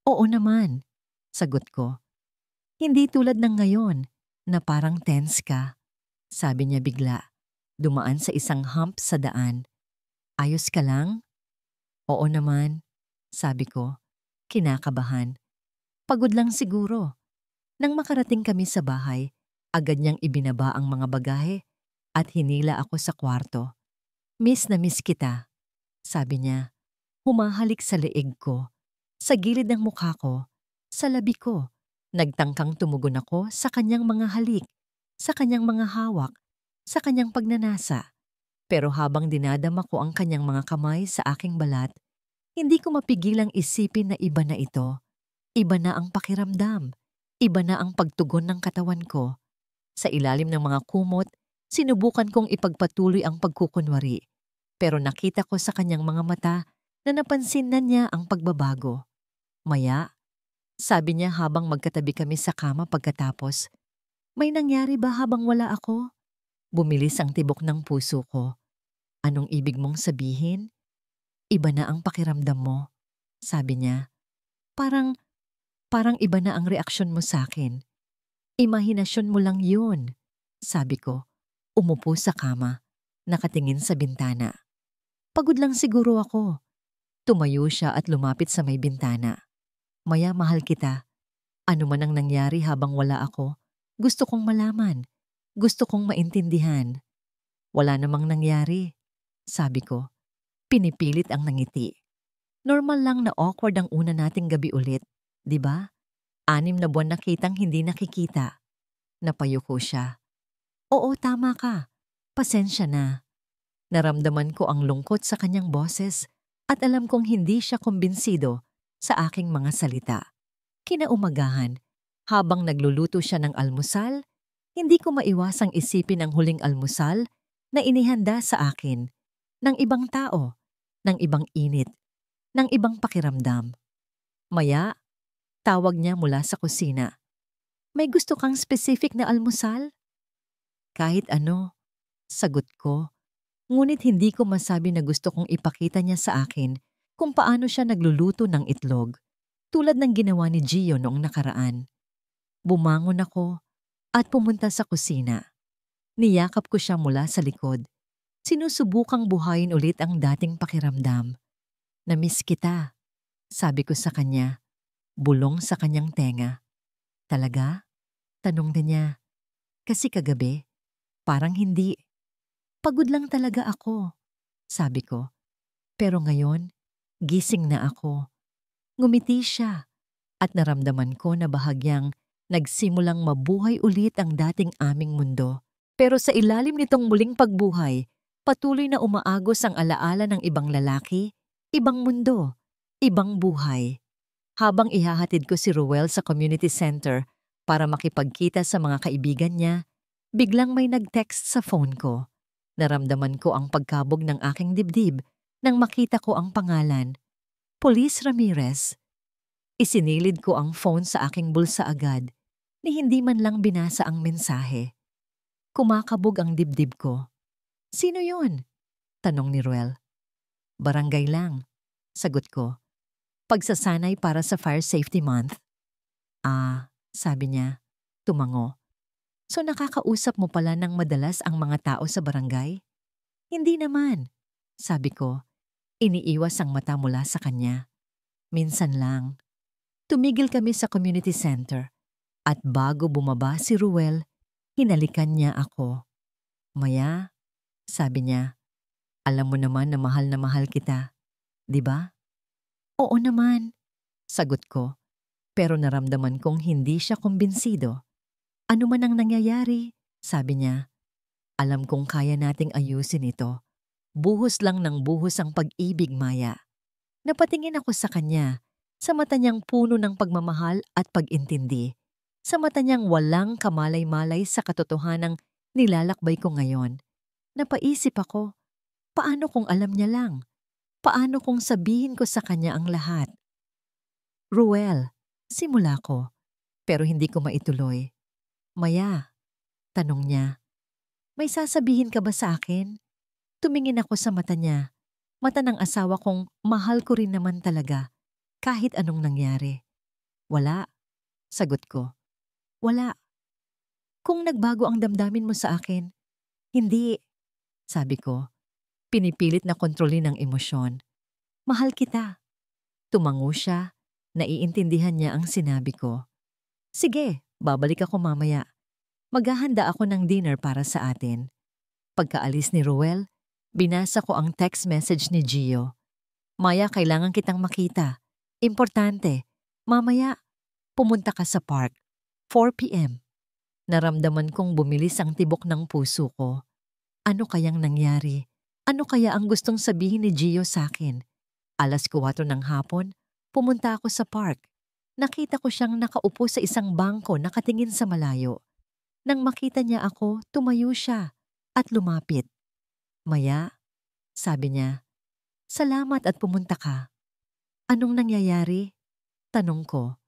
Oo naman, sagot ko. Hindi tulad ng ngayon na parang tense ka, sabi niya bigla. Dumaan sa isang hump sa daan. Ayos ka lang? Oo naman, sabi ko. Kinakabahan. Pagod lang siguro. Nang makarating kami sa bahay, agad niyang ibinaba ang mga bagahe at hinila ako sa kwarto. Miss na miss kita, sabi niya. Humahalik sa leeg ko, sa gilid ng mukha ko, sa labi ko. Nagtangkang tumugon ako sa kanyang mga halik, sa kanyang mga hawak, sa kanyang pagnanasa. Pero habang dinadama ko ang kanyang mga kamay sa aking balat, hindi ko mapigilang isipin na iba na ito. Iba na ang pakiramdam. Iba na ang pagtugon ng katawan ko. Sa ilalim ng mga kumot, sinubukan kong ipagpatuloy ang pagkukunwari. Pero nakita ko sa kanyang mga mata na napansin na niya ang pagbabago. Maya, sabi niya habang magkatabi kami sa kama pagkatapos, may nangyari ba habang wala ako? Bumilis ang tibok ng puso ko. Anong ibig mong sabihin? Iba na ang pakiramdam mo, sabi niya. Parang iba na ang reaksyon mo sa akin. Imahinasyon mo lang yun, sabi ko. Umupo sa kama, nakatingin sa bintana. Pagod lang siguro ako. Tumayo siya at lumapit sa may bintana. Maya, mahal kita. Ano man ang nangyari habang wala ako, gusto kong malaman. Gusto kong maintindihan. Wala namang nangyari, sabi ko. Pinipilit ang nangiti. Normal lang na awkward ang una nating gabi ulit, di ba? 6 na buwan na kitang hindi nakikita. Napayuko siya. Oo, tama ka. Pasensya na. Naramdaman ko ang lungkot sa kanyang boses at alam kong hindi siya kumbinsido sa aking mga salita. Kinaumagahan, habang nagluluto siya ng almusal, hindi ko maiwasang isipin ang huling almusal na inihanda sa akin ng ibang tao, ng ibang init, ng ibang pakiramdam. Maya, Tawag niya mula sa kusina. May gusto kang specific na almusal? Kahit ano, sagot ko. Ngunit hindi ko masabi na gusto kong ipakita niya sa akin kung paano siya nagluluto ng itlog, tulad ng ginawa ni Gio noong nakaraan. Bumangon ako at pumunta sa kusina. Niyakap ko siya mula sa likod. Sinusubukang buhayin ulit ang dating pakiramdam. Namiss kita, sabi ko sa kanya, bulong sa kanyang tenga. Talaga? Tanong na niya. Kasi kagabi, parang hindi. Pagod lang talaga ako, sabi ko. Pero ngayon, gising na ako. Ngumiti siya at naramdaman ko na bahagyang nagsimulang mabuhay ulit ang dating aming mundo. Pero sa ilalim nitong muling pagbuhay, patuloy na umaagos ang alaala ng ibang lalaki, ibang mundo, ibang buhay. Habang ihahatid ko si Ruel sa community center para makipagkita sa mga kaibigan niya, biglang may nag-text sa phone ko. Naramdaman ko ang pagkabog ng aking dibdib nang makita ko ang pangalan, Police Ramirez. Isinilid ko ang phone sa aking bulsa agad, ni hindi man lang binasa ang mensahe. Kumakabog ang dibdib ko. Sino yun? Tanong ni Ruel. Barangay lang, sagot ko. Pagsasanay para sa Fire Safety Month. Sabi niya, tumango. So nakakausap mo pala ng madalas ang mga tao sa barangay? Hindi naman, sabi ko. Iniiwas ang mata mula sa kanya. Minsan lang. Tumigil kami sa community center at bago bumaba si Ruel, hinalikan niya ako. Maya, sabi niya, alam mo naman na mahal kita, di ba? Oo naman, sagot ko. Pero naramdaman kong hindi siya kumbinsido. Ano man ang nangyayari, sabi niya. Alam kong kaya nating ayusin ito. Buhos lang ng buhos ang pag-ibig, Maya. Napatingin ako sa kanya, sa mata niyang puno ng pagmamahal at pag-intindi. Sa mata niyang walang kamalay-malay sa katotohanang nilalakbay ko ngayon. Napaisip ako, paano kung alam niya lang? Paano kung sabihin ko sa kanya ang lahat? Ruel, simula ko, pero hindi ko maituloy. Maya, tanong niya, may sasabihin ka ba sa akin? Tumingin ako sa mata niya, mata ng asawa kong mahal ko rin naman talaga, kahit anong nangyari. Wala, sagot ko. Wala. Kung nagbago ang damdamin mo sa akin, hindi, sabi ko. Pinipilit na kontrolin ang emosyon. Mahal kita. Tumango siya. Naiintindihan niya ang sinabi ko. Sige, babalik ako mamaya. Maghahanda ako ng dinner para sa atin. Pagkaalis ni Ruel, binasa ko ang text message ni Gio. Maya, kailangan kitang makita. Importante. Mamaya, pumunta ka sa park. 4 p.m. Naramdaman kong bumilis ang tibok ng puso ko. Ano kayang nangyari? Ano kaya ang gustong sabihin ni Gio sa akin? 4:00 ng hapon, pumunta ako sa park. Nakita ko siyang nakaupo sa isang bangko nakatingin sa malayo. Nang makita niya ako, tumayo siya at lumapit. Maya, sabi niya, salamat at pumunta ka. Anong nangyayari? Tanong ko.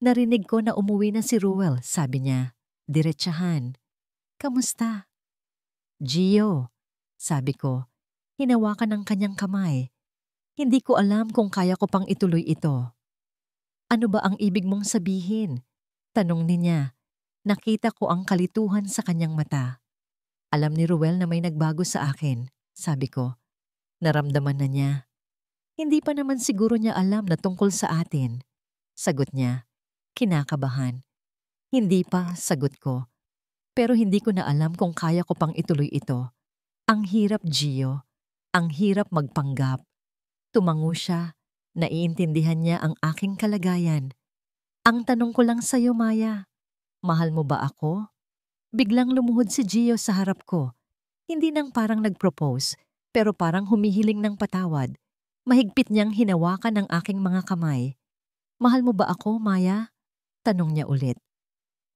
Narinig ko na umuwi na si Ruel, sabi niya. Diretsahan. Kamusta? Gio, sabi ko. Hinawakan ang kanyang kamay. Hindi ko alam kung kaya ko pang ituloy ito. Ano ba ang ibig mong sabihin? Tanong niya. Nakita ko ang kalituhan sa kanyang mata. Alam ni Ruel na may nagbago sa akin, sabi ko. Naramdaman na niya. Hindi pa naman siguro niya alam na tungkol sa atin. Sagot niya. Kinakabahan. Hindi pa, sagot ko. Pero hindi ko na alam kung kaya ko pang ituloy ito. Ang hirap, Gio. Ang hirap magpanggap. Tumango siya. Naiintindihan niya ang aking kalagayan. Ang tanong ko lang sa'yo, Maya. Mahal mo ba ako? Biglang lumuhod si Gio sa harap ko. Hindi nang parang nag-propose, pero parang humihiling ng patawad. Mahigpit niyang hinawakan ang aking mga kamay. Mahal mo ba ako, Maya? Tanong niya ulit.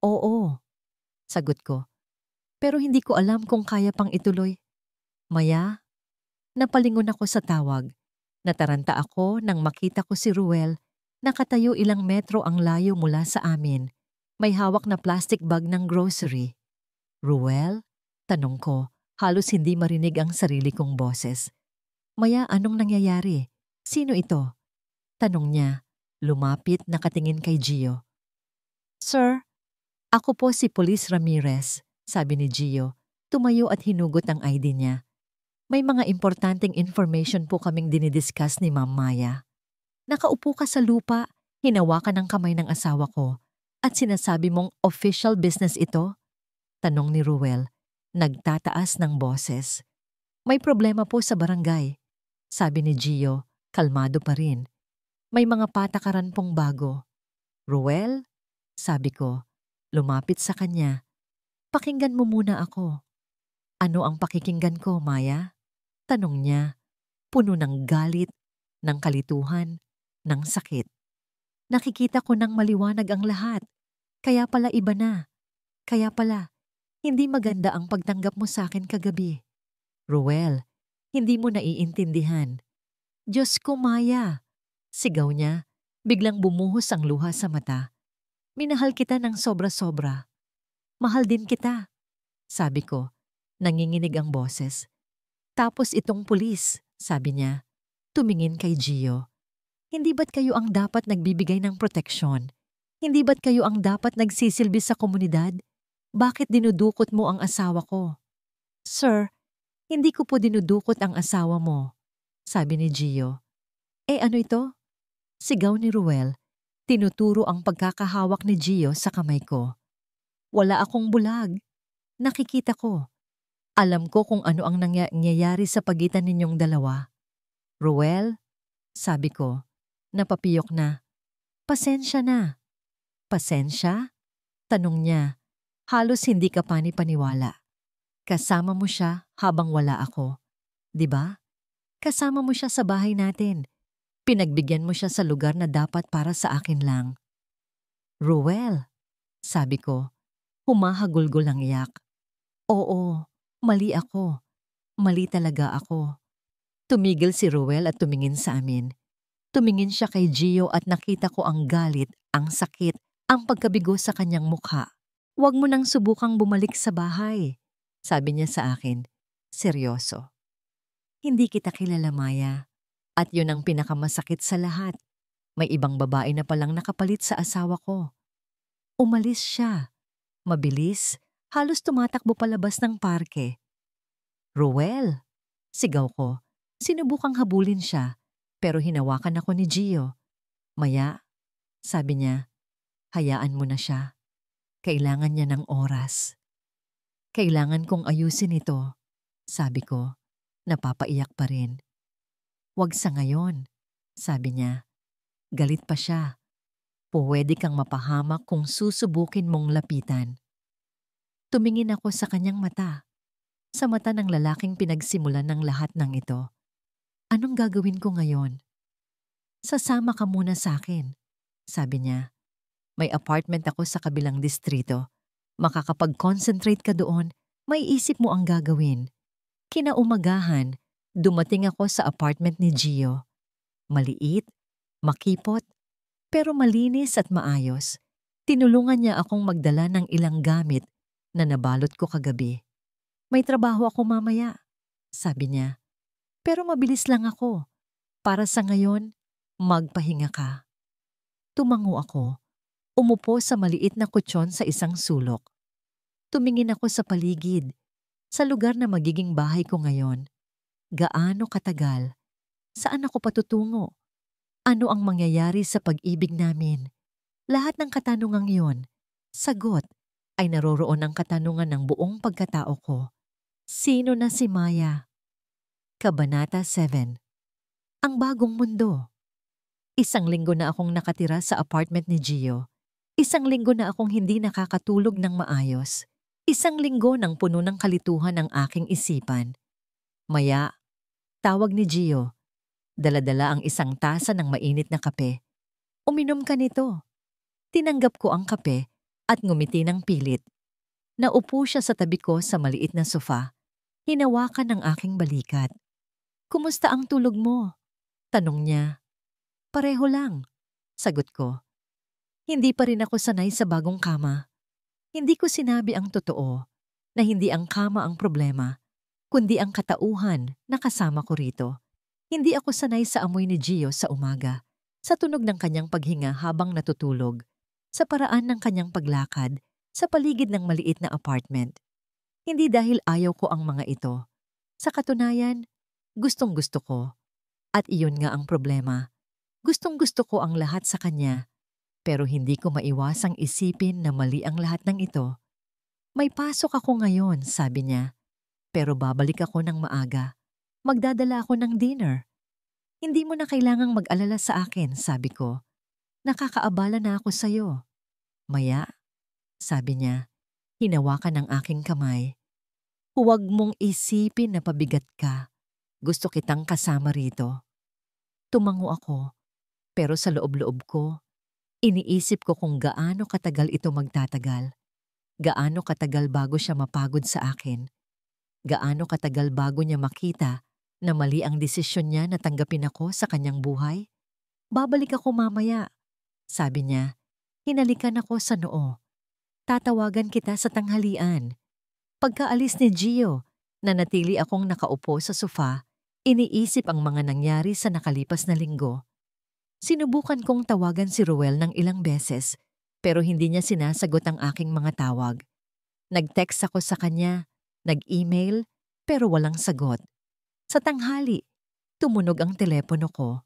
Oo, sagot ko. Pero hindi ko alam kung kaya pang ituloy. Maya? Napalingon ako sa tawag. Nataranta ako nang makita ko si Ruel Nakatayo ilang metro ang layo mula sa amin. May hawak na plastic bag ng grocery. Ruel? Tanong ko, halos hindi marinig ang sarili kong boses. Maya, anong nangyayari? Sino ito? Tanong niya, lumapit nakatingin kay Gio. Sir, ako po si Police Ramirez, sabi ni Gio. Tumayo at hinugot ang ID niya. May mga importanteng information po kaming dinidiscuss ni Ma'am Maya. Nakaupo ka sa lupa, hinawakan ang kamay ng asawa ko, at sinasabi mong official business ito? Tanong ni Ruel, nagtataas ng boses. May problema po sa barangay, sabi ni Gio, kalmado pa rin. May mga patakaran pong bago. Ruel? Sabi ko, lumapit sa kanya. Pakinggan mo muna ako. Ano ang pakikinggan ko, Maya? Tanong niya, puno ng galit, ng kalituhan, ng sakit. Nakikita ko ng maliwanag ang lahat. Kaya pala iba na. Kaya pala, hindi maganda ang pagtanggap mo sa akin kagabi. Ruel, hindi mo naiintindihan. Diyos ko, Maya. Sigaw niya, biglang bumuhos ang luha sa mata. Minahal kita ng sobra-sobra. Mahal din kita, sabi ko. Nanginginig ang boses. Tapos itong pulis, sabi niya. Tumingin kay Gio. Hindi ba't kayo ang dapat nagbibigay ng proteksyon? Hindi ba't kayo ang dapat nagsisilbi sa komunidad? Bakit dinudukot mo ang asawa ko? Sir, hindi ko po dinudukot ang asawa mo, sabi ni Gio. Ano ito? Sigaw ni Ruel. Tinuturo ang pagkakahawak ni Gio sa kamay ko. Wala akong bulag. Nakikita ko. Alam ko kung ano ang nangyayari sa pagitan ninyong dalawa. Ruel, sabi ko, napapiyok na. Pasensya na. Pasensya? Tanong niya. Halos hindi ka pani-paniwala. Kasama mo siya habang wala ako. 'Di ba? Kasama mo siya sa bahay natin. Pinagbigyan mo siya sa lugar na dapat para sa akin lang. Ruel, sabi ko, humahagulgol ang iyak. Oo, mali ako. Mali talaga ako. Tumigil si Ruel at tumingin sa amin. Tumingin siya kay Gio at nakita ko ang galit, ang sakit, ang pagkabigo sa kanyang mukha. Huwag mo nang subukang bumalik sa bahay, sabi niya sa akin. Seryoso. Hindi kita kilala, Maya. At yun ang pinakamasakit sa lahat. May ibang babae na palang nakapalit sa asawa ko. Umalis siya. Mabilis, halos tumatakbo palabas ng parke. Ruel! Sigaw ko. Sinubukang habulin siya, pero hinawakan ako ni Gio. Maya, sabi niya, hayaan mo na siya. Kailangan niya ng oras. Kailangan kong ayusin ito, sabi ko. Napapaiyak pa rin. Huwag sa ngayon, sabi niya. Galit pa siya. Pwede kang mapahamak kung susubukin mong lapitan. Tumingin ako sa kanyang mata. Sa mata ng lalaking pinagsimulan ng lahat ng ito. Anong gagawin ko ngayon? Sasama ka muna sa akin, sabi niya. May apartment ako sa kabilang distrito. Makakapag-concentrate ka doon, may isip mo ang gagawin. Kinaumagahan, dumating ako sa apartment ni Gio. Maliit, makipot, pero malinis at maayos. Tinulungan niya akong magdala ng ilang gamit na nabalot ko kagabi. May trabaho ako mamaya, sabi niya. Pero mabilis lang ako. Para sa ngayon, magpahinga ka. Tumango ako. Umupo sa maliit na kutsyon sa isang sulok. Tumingin ako sa paligid, sa lugar na magiging bahay ko ngayon. Gaano katagal? Saan ako patutungo? Ano ang mangyayari sa pag-ibig namin? Lahat ng katanungang yon, sagot, ay naroroon ang katanungan ng buong pagkatao ko. Sino na si Maya? Kabanata 7. Ang bagong mundo. Isang linggo na akong nakatira sa apartment ni Gio. Isang linggo na akong hindi nakakatulog ng maayos. Isang linggo nang puno ng kalituhan ang aking isipan. Maya, tawag ni Gio. Dala-dala ang isang tasa ng mainit na kape. Uminom ka nito. Tinanggap ko ang kape at ngumiti ng pilit. Naupo siya sa tabi ko sa maliit na sofa. Hinawakan ang aking balikat. Kumusta ang tulog mo? Tanong niya. Pareho lang. Sagot ko. Hindi pa rin ako sanay sa bagong kama. Hindi ko sinabi ang totoo na hindi ang kama ang problema, kundi ang katauhan na kasama ko rito. Hindi ako sanay sa amoy ni Gio sa umaga, sa tunog ng kanyang paghinga habang natutulog, sa paraan ng kanyang paglakad, sa paligid ng maliit na apartment. Hindi dahil ayaw ko ang mga ito. Sa katunayan, gustong-gusto ko. At iyon nga ang problema. Gustong-gusto ko ang lahat sa kanya, pero hindi ko maiwasang isipin na mali ang lahat ng ito. May pasok ako ngayon, sabi niya, pero babalik ako ng maaga. Magdadala ako ng dinner. Hindi mo na kailangang mag-alala sa akin, sabi ko. Nakakaabala na ako sa'yo. Maya, sabi niya, hinawakan ang aking kamay. Huwag mong isipin na pabigat ka. Gusto kitang kasama rito. Tumango ako, pero sa loob-loob ko, iniisip ko kung gaano katagal ito magtatagal. Gaano katagal bago siya mapagod sa akin. Gaano katagal bago niya makita na mali ang desisyon niya na tanggapin ako sa kanyang buhay. Babalik ako mamaya, sabi niya. Hinalikan ako sa noo. Tatawagan kita sa tanghalian. Pagkaalis ni Gio, nanatili akong nakaupo sa sofa, iniisip ang mga nangyari sa nakalipas na linggo. Sinubukan kong tawagan si Ruel ng ilang beses, pero hindi niya sinasagot ang aking mga tawag. Nag-text ako sa kanya, nag-email, pero walang sagot. Sa tanghali, tumunog ang telepono ko.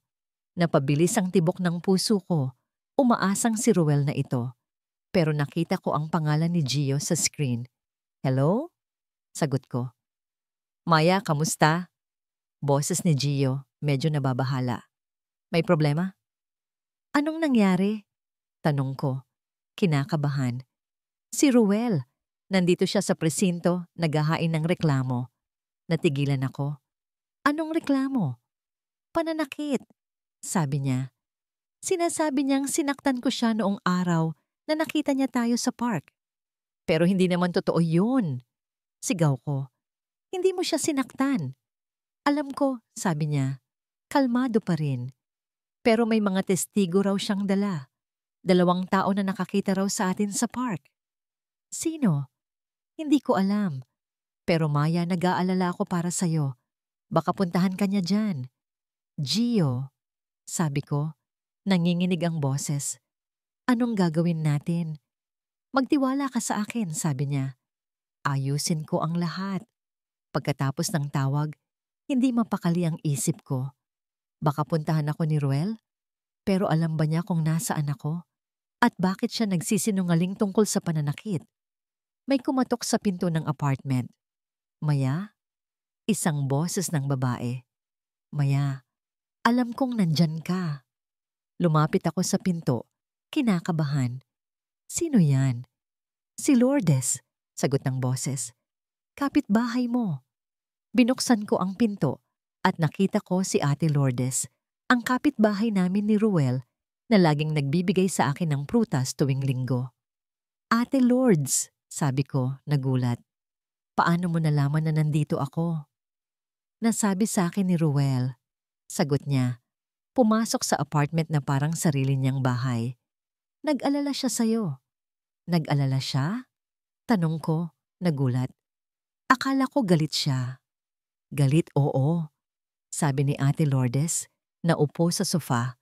Napabilis ang tibok ng puso ko, umaasang si Ruel na ito. Pero nakita ko ang pangalan ni Gio sa screen. Hello? Sagot ko. Maya, kamusta? Boses ni Gio, medyo nababahala. May problema? Anong nangyari? Tanong ko, kinakabahan. Si Ruel, nandito siya sa presinto, naghahain ng reklamo. Natigilan ako. Anong reklamo? Pananakit, sabi niya. Sinasabi niyang sinaktan ko siya noong araw na nakita niya tayo sa park. Pero hindi naman totoo yun. Sigaw ko. Hindi mo siya sinaktan. Alam ko, sabi niya. Kalmado pa rin. Pero may mga testigo raw siyang dala. 2 tao na nakakita raw sa atin sa park. Sino? Hindi ko alam. Pero Maya, nag-aalala ako para sa'yo. Baka puntahan ka niya dyan. Gio, sabi ko. Nanginginig ang boses. Anong gagawin natin? Magtiwala ka sa akin, sabi niya. Ayusin ko ang lahat. Pagkatapos ng tawag, hindi mapakali ang isip ko. Baka puntahan ako ni Ruel? Pero alam ba niya kung nasaan ako? At bakit siya nagsisinungaling tungkol sa pananakit? May kumatok sa pinto ng apartment. Maya? Isang boses ng babae. Maya, alam kong nandyan ka. Lumapit ako sa pinto, kinakabahan. Sino yan? Si Lourdes, sagot ng boses. Kapitbahay mo. Binuksan ko ang pinto at nakita ko si Ate Lourdes, ang kapitbahay namin ni Ruel na laging nagbibigay sa akin ng prutas tuwing linggo. Ate Lourdes, sabi ko, nagulat. Paano mo nalaman na nandito ako? Nasabi sa akin ni Ruel. Sagot niya. Pumasok sa apartment na parang sarili niyang bahay. Nag-alala siya sa'yo. Nag-alala siya? Tanong ko, nagulat. Akala ko galit siya. Galit, oo. Sabi ni Ate Lourdes, naupo sa sofa.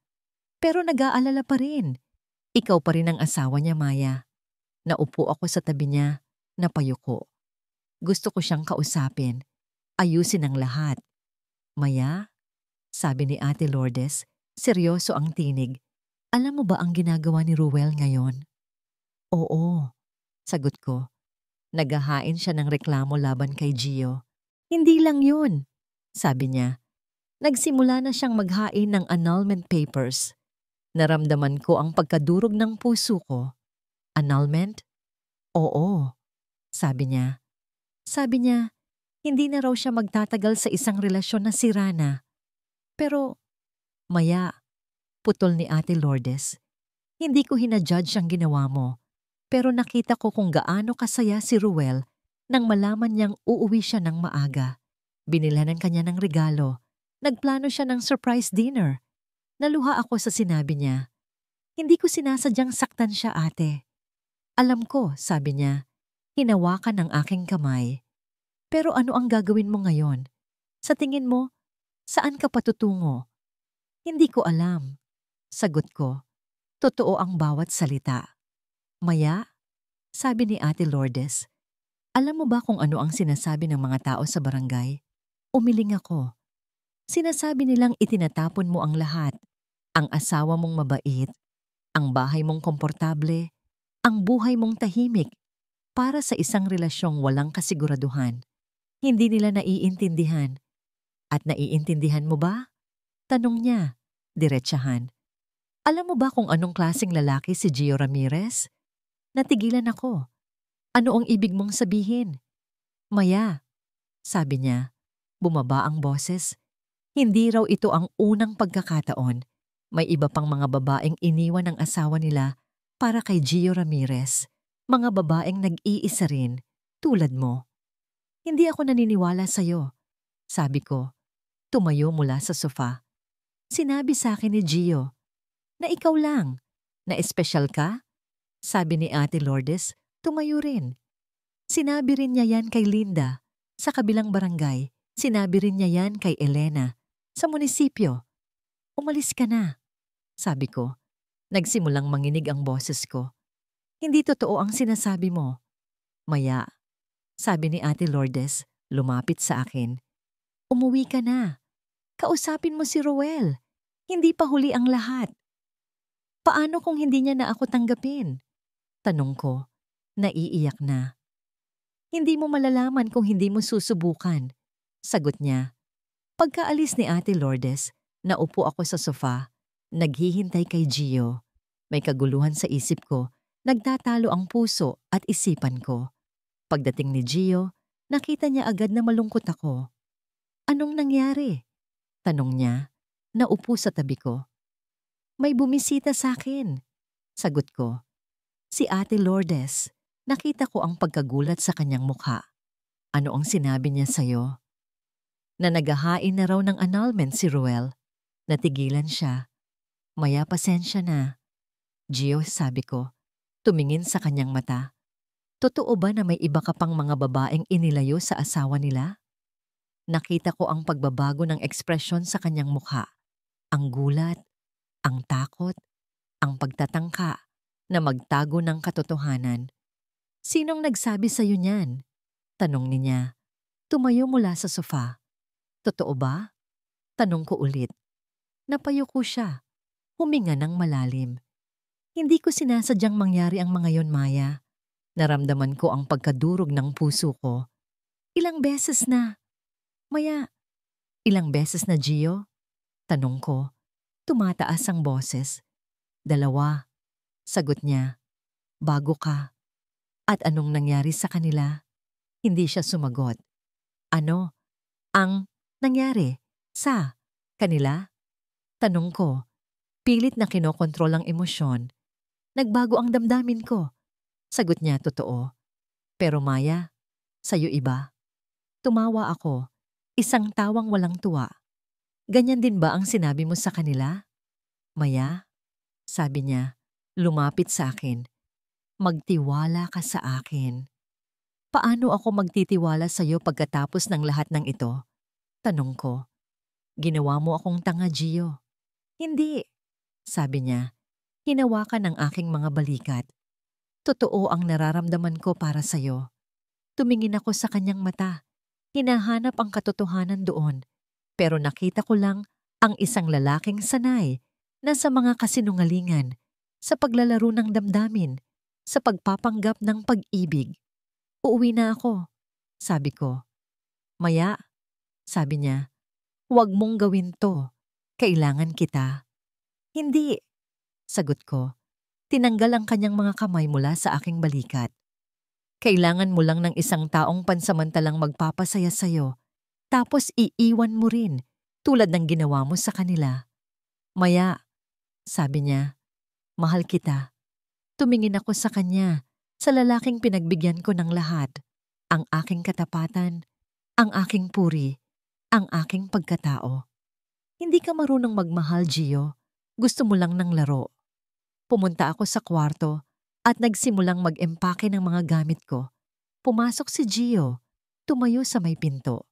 Pero nag-aalala pa rin. Ikaw pa rin ang asawa niya, Maya. Naupo ako sa tabi niya, napayuko. Gusto ko siyang kausapin. Ayusin ang lahat. Maya? Sabi ni Ate Lourdes, seryoso ang tinig. Alam mo ba ang ginagawa ni Ruel ngayon? Oo, sagot ko. Naghahain siya ng reklamo laban kay Gio. Hindi lang yun, sabi niya. Nagsimula na siyang maghain ng annulment papers. Naramdaman ko ang pagkadurog ng puso ko. Annulment? Oo, sabi niya. Sabi niya, hindi na raw siya magtatagal sa isang relasyon na sira na. Pero, Maya, putol ni Ate Lourdes, hindi ko hinajudge ang ginawa mo. Pero nakita ko kung gaano kasaya si Ruel nang malaman niyang uuwi siya ng maaga. Binilhanan kanya ng regalo. Nagplano siya ng surprise dinner. Naluha ako sa sinabi niya. Hindi ko sinasadyang saktan siya, ate. Alam ko, sabi niya, hinawakan ang aking kamay. Pero ano ang gagawin mo ngayon? Sa tingin mo, saan ka patutungo? Hindi ko alam. Sagot ko, totoo ang bawat salita. Maya, sabi ni Ate Lourdes, alam mo ba kung ano ang sinasabi ng mga tao sa barangay? Umiling ako. Sinasabi nilang itinatapon mo ang lahat. Ang asawa mong mabait, ang bahay mong komportable, ang buhay mong tahimik para sa isang relasyong walang kasiguraduhan. Hindi nila naiintindihan. At naiintindihan mo ba? Tanong niya, diretsahan. Alam mo ba kung anong klaseng lalaki si Gio Ramirez? Natigilan ako. Ano ang ibig mong sabihin? Maya, sabi niya, bumaba ang boses. Hindi raw ito ang unang pagkakataon. May iba pang mga babaeng iniwan ng asawa nila para kay Gio Ramirez. Mga babaeng nag-iisa rin, tulad mo. Hindi ako naniniwala sa'yo. Sabi ko, tumayo mula sa sofa. Sinabi sa akin ni Gio, na ikaw lang, na espesyal ka? Sabi ni Ate Lourdes, tumayo rin. Sinabi rin niya yan kay Linda, sa kabilang barangay. Sinabi rin niya yan kay Elena, sa munisipyo. Umalis ka na, sabi ko. Nagsimulang manginig ang boses ko. Hindi totoo ang sinasabi mo. Maya, sabi ni Ate Lourdes, lumapit sa akin. Umuwi ka na. Kausapin mo si Roel. Hindi pa huli ang lahat. Paano kung hindi niya na ako tanggapin? Tanong ko, naiiyak na. Hindi mo malalaman kung hindi mo susubukan. Sagot niya. Pagkaalis ni Ate Lourdes, naupo ako sa sofa, naghihintay kay Gio. May kaguluhan sa isip ko, nagtatalo ang puso at isipan ko. Pagdating ni Gio, nakita niya agad na malungkot ako. Anong nangyari? Tanong niya, naupo sa tabi ko. May bumisita sa akin. Sagot ko. Si Ate Lourdes, nakita ko ang pagkagulat sa kanyang mukha. Ano ang sinabi niya sa'yo? Na naghahain na raw ng annulment si Roel. Natigilan siya. Maya, pasensya na. Gio, sabi ko, tumingin sa kanyang mata. Totoo ba na may iba ka pang mga babaeng inilayo sa asawa nila? Nakita ko ang pagbabago ng ekspresyon sa kanyang mukha. Ang gulat, ang takot, ang pagtatangka na magtago ng katotohanan. Sinong nagsabi sa'yo niyan? Tanong niya. Tumayo mula sa sofa. Totoo ba? Tanong ko ulit. Napayuko siya. Huminga ng malalim. Hindi ko sinasadyang mangyari ang mga yon, Maya. Naramdaman ko ang pagkadurog ng puso ko. Ilang beses na. Maya, ilang beses na, Gio? Tanong ko. Tumataas ang boses. 2. Sagot niya. Bago ka. At anong nangyari sa kanila? Hindi siya sumagot. Ano? Ang nangyari sa kanila? Tanong ko. Pilit na kinokontrol ang emosyon. Nagbago ang damdamin ko. Sagot niya, totoo. Pero Maya, sa'yo iba. Tumawa ako. Isang tawang walang tuwa. Ganyan din ba ang sinabi mo sa kanila? Maya, sabi niya, lumapit sa akin. Magtiwala ka sa akin. Paano ako magtitiwala sa'yo pagkatapos ng lahat ng ito? Tanong ko. Ginawa mo akong tanga, Gio. Hindi, sabi niya. Hinawakan ang aking mga balikat. Totoo ang nararamdaman ko para sa'yo. Tumingin ako sa kanyang mata. Hinahanap ang katotohanan doon. Pero nakita ko lang ang isang lalaking sanay na sa mga kasinungalingan, sa paglalaro ng damdamin, sa pagpapanggap ng pag-ibig. Uuwi na ako, sabi ko. Maya, sabi niya, huwag mong gawin to. Kailangan kita. Hindi, sagot ko. Tinanggal ang kanyang mga kamay mula sa aking balikat. Kailangan mo lang ng isang taong pansamantalang magpapasaya sa'yo, tapos iiwan mo rin, tulad ng ginawa mo sa kanila. Maya, sabi niya, mahal kita. Tumingin ako sa kanya, sa lalaking pinagbigyan ko ng lahat. Ang aking katapatan, ang aking puri, ang aking pagkatao. Hindi ka marunong magmahal, Gio. Gusto mo lang ng laro. Pumunta ako sa kwarto at nagsimulang mag-empake ng mga gamit ko. Pumasok si Gio. Tumayo sa may pinto.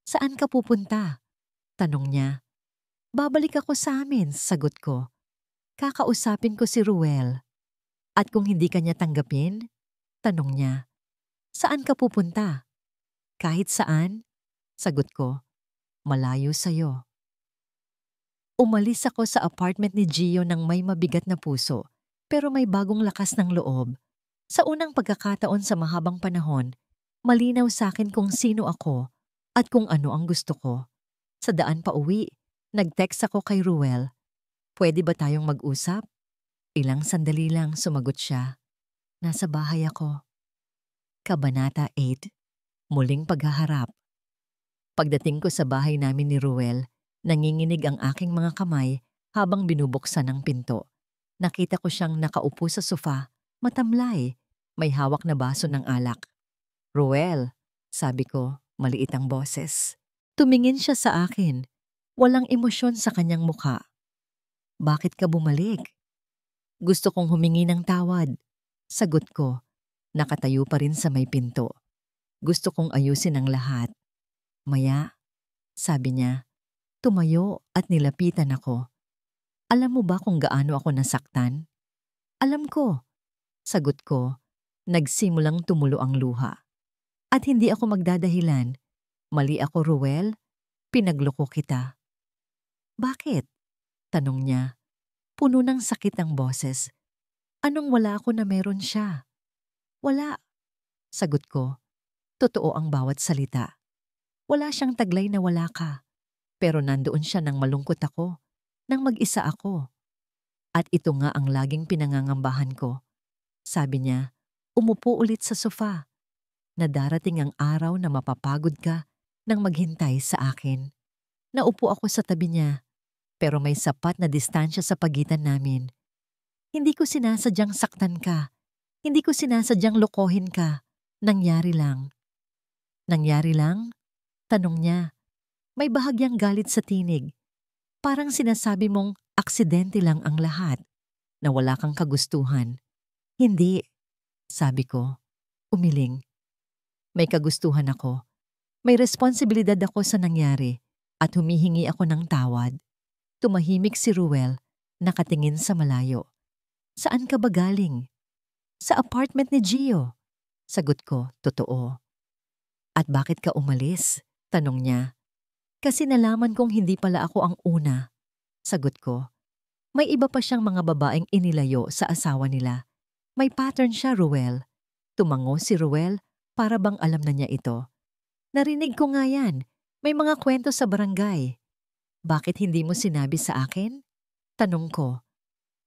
Saan ka pupunta? Tanong niya. Babalik ako sa amin, sagot ko. Kakausapin ko si Ruel. At kung hindi kanya tanggapin? Tanong niya. Saan ka pupunta? Kahit saan? Sagot ko. Malayo sa'yo. Umalis ako sa apartment ni Gio nang may mabigat na puso, pero may bagong lakas ng loob. Sa unang pagkakataon sa mahabang panahon, malinaw sa akin kung sino ako at kung ano ang gusto ko. Sa daan pa uwi, nag-text ako kay Ruel. Pwede ba tayong mag-usap? Ilang sandali lang sumagot siya. Nasa bahay ako. Kabanata 8. Muling paghaharap. Pagdating ko sa bahay namin ni Ruel, nanginginig ang aking mga kamay habang binubuksan ang pinto. Nakita ko siyang nakaupo sa sofa, matamlay, may hawak na baso ng alak. Ruel, sabi ko, maliit ang boses. Tumingin siya sa akin. Walang emosyon sa kanyang mukha. Bakit ka bumalik? Gusto kong humingi ng tawad. Sagot ko, nakatayo pa rin sa may pinto. Gusto kong ayusin ang lahat. Maya, sabi niya, tumayo at nilapitan ako. Alam mo ba kung gaano ako nasaktan? Alam ko, sagot ko, nagsimulang tumulo ang luha. At hindi ako magdadahilan. Mali ako, Ruel. Pinagloko kita. Bakit? Tanong niya. Puno ng sakit ang boses. Anong wala ako na meron siya? Wala. Sagot ko. Totoo ang bawat salita. Wala siyang taglay na wala ka. Pero nandoon siya nang malungkot ako, nang mag-isa ako. At ito nga ang laging pinangangambahan ko. Sabi niya, umupo ulit sa sofa. Na darating ang araw na mapapagod ka nang maghintay sa akin. Naupo ako sa tabi niya, pero may sapat na distansya sa pagitan namin. Hindi ko sinasadyang saktan ka. Hindi ko sinasadyang lokohin ka. Nangyari lang. Nangyari lang? Tanong niya. May bahagyang galit sa tinig. Parang sinasabi mong aksidente lang ang lahat, na wala kang kagustuhan. Hindi, sabi ko, umiling. May kagustuhan ako. May responsibilidad ako sa nangyari at humihingi ako ng tawad. Tumahimik si Ruel, nakatingin sa malayo. Saan ka ba galing? Sa apartment ni Gio. Sagot ko, totoo. At bakit ka umalis? Tanong niya. Kasi nalaman kong hindi pala ako ang una. Sagot ko. May iba pa siyang mga babaeng inilayo sa asawa nila. May pattern siya, Ruel. Tumango si Ruel para bang alam na niya ito. Narinig ko nga yan. May mga kwento sa barangay. Bakit hindi mo sinabi sa akin? Tanong ko.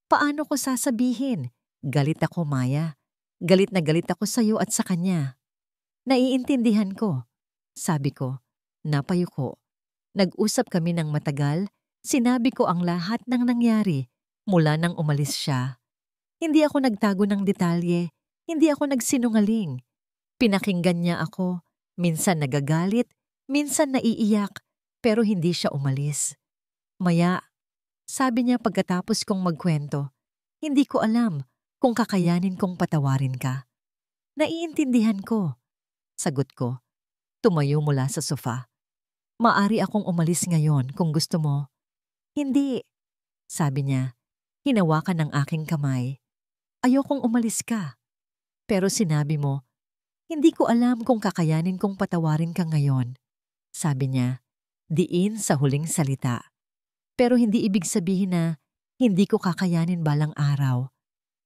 Paano ko sasabihin? Galit ako, Maya. Galit na galit ako sa'yo at sa kanya. Naiintindihan ko. Sabi ko. Napayuko. Nag-usap kami ng matagal. Sinabi ko ang lahat ng nangyari mula nang umalis siya. Hindi ako nagtago ng detalye. Hindi ako nagsinungaling. Pinakinggan niya ako. Minsan nagagalit, minsan naiiyak, pero hindi siya umalis. Maya, sabi niya pagkatapos kong magkwento, hindi ko alam kung kakayanin kong patawarin ka. Naiintindihan ko. Sagot ko. Tumayo mula sa sofa. Maari akong umalis ngayon kung gusto mo. Hindi, sabi niya. Hinawakan ng aking kamay. Ayokong umalis ka. Pero sinabi mo, hindi ko alam kung kakayanin kong patawarin ka ngayon. Sabi niya, diin sa huling salita. Pero hindi ibig sabihin na hindi ko kakayanin balang araw.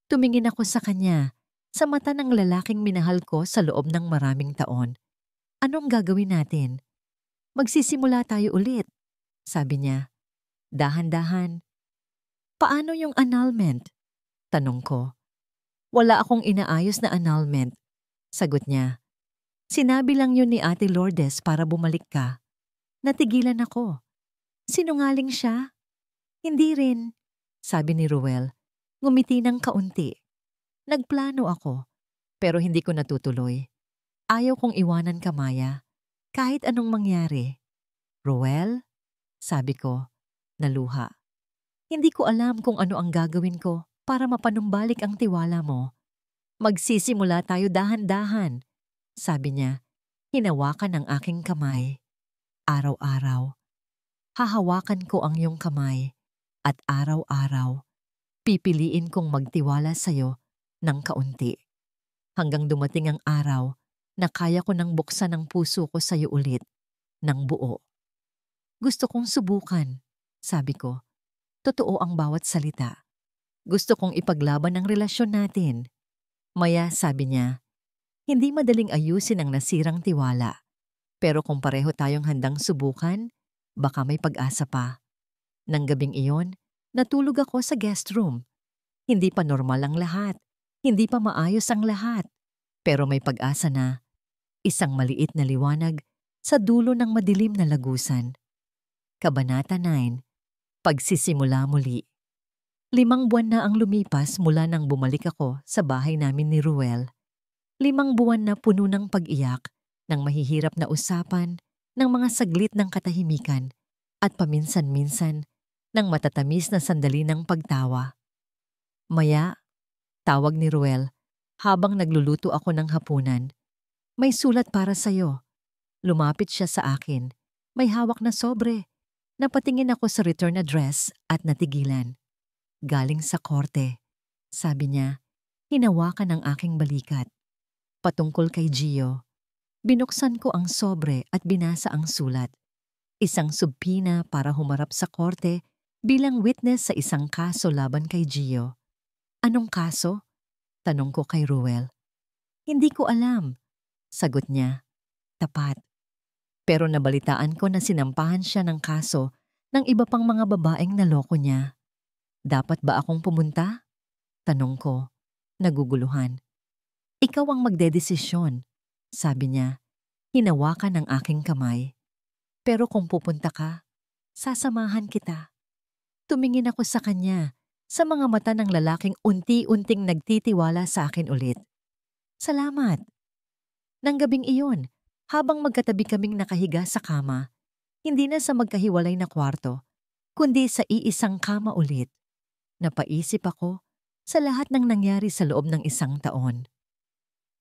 Tumingin ako sa kanya, sa mata ng lalaking minahal ko sa loob ng maraming taon. Anong gagawin natin? Magsisimula tayo ulit, sabi niya. Dahan-dahan. Paano yung annulment? Tanong ko. Wala akong inaayos na annulment. Sagot niya. Sinabi lang yun ni Ate Lourdes para bumalik ka. Natigilan ako. Sinungaling siya? Hindi rin, sabi ni Ruel. Ngumiti ng kaunti. Nagplano ako, pero hindi ko natutuloy. Ayaw kong iwanan ka, Maya. Kahit anong mangyari. Ruel? Sabi ko, naluha. Hindi ko alam kung ano ang gagawin ko. para mapanumbalik ang tiwala mo. Magsisimula tayo dahan-dahan, sabi niya. Hinawakan ang aking kamay. Araw-araw, hahawakan ko ang iyong kamay at araw-araw, pipiliin kong magtiwala sa'yo ng kaunti. Hanggang dumating ang araw na kaya ko nang buksan ang puso ko sa'yo ulit ng buo. Gusto kong subukan, sabi ko. Totoo ang bawat salita. Gusto kong ipaglaban ang relasyon natin. Maya, sabi niya, hindi madaling ayusin ang nasirang tiwala. Pero kung pareho tayong handang subukan, baka may pag-asa pa. Nang gabing iyon, natulog ako sa guest room. Hindi pa normal ang lahat. Hindi pa maayos ang lahat. Pero may pag-asa na. Isang maliit na liwanag sa dulo ng madilim na lagusan. Kabanata 9. Pagsisimula muli. 5 buwan na ang lumipas mula nang bumalik ako sa bahay namin ni Ruel. 5 buwan na puno ng pag-iyak, ng mahihirap na usapan, ng mga saglit ng katahimikan, at paminsan-minsan ng matatamis na sandali ng pagtawa. Maya, tawag ni Ruel habang nagluluto ako ng hapunan. May sulat para sa'yo. Lumapit siya sa akin. May hawak na sobre. Napatingin ako sa return address at natigilan. Galing sa korte. Sabi niya, hinawakan ang aking balikat. Patungkol kay Gio. Binuksan ko ang sobre at binasa ang sulat. Isang subpina para humarap sa korte bilang witness sa isang kaso laban kay Gio. Anong kaso? Tanong ko kay Ruel. Hindi ko alam. Sagot niya. Tapat. Pero nabalitaan ko na sinampahan siya ng kaso ng iba pang mga babaeng naloko niya. Dapat ba akong pumunta? Tanong ko, naguguluhan. Ikaw ang magdedesisyon, sabi niya. Hinawakan ang aking kamay. Pero kung pupunta ka, sasamahan kita. Tumingin ako sa kanya, sa mga mata ng lalaking unti-unting nagtitiwala sa akin ulit. Salamat. Nang gabing iyon, habang magkatabi kaming nakahiga sa kama, hindi na sa magkahiwalay na kwarto, kundi sa iisang kama ulit. Napaisip ako sa lahat ng nangyari sa loob ng 1 taon.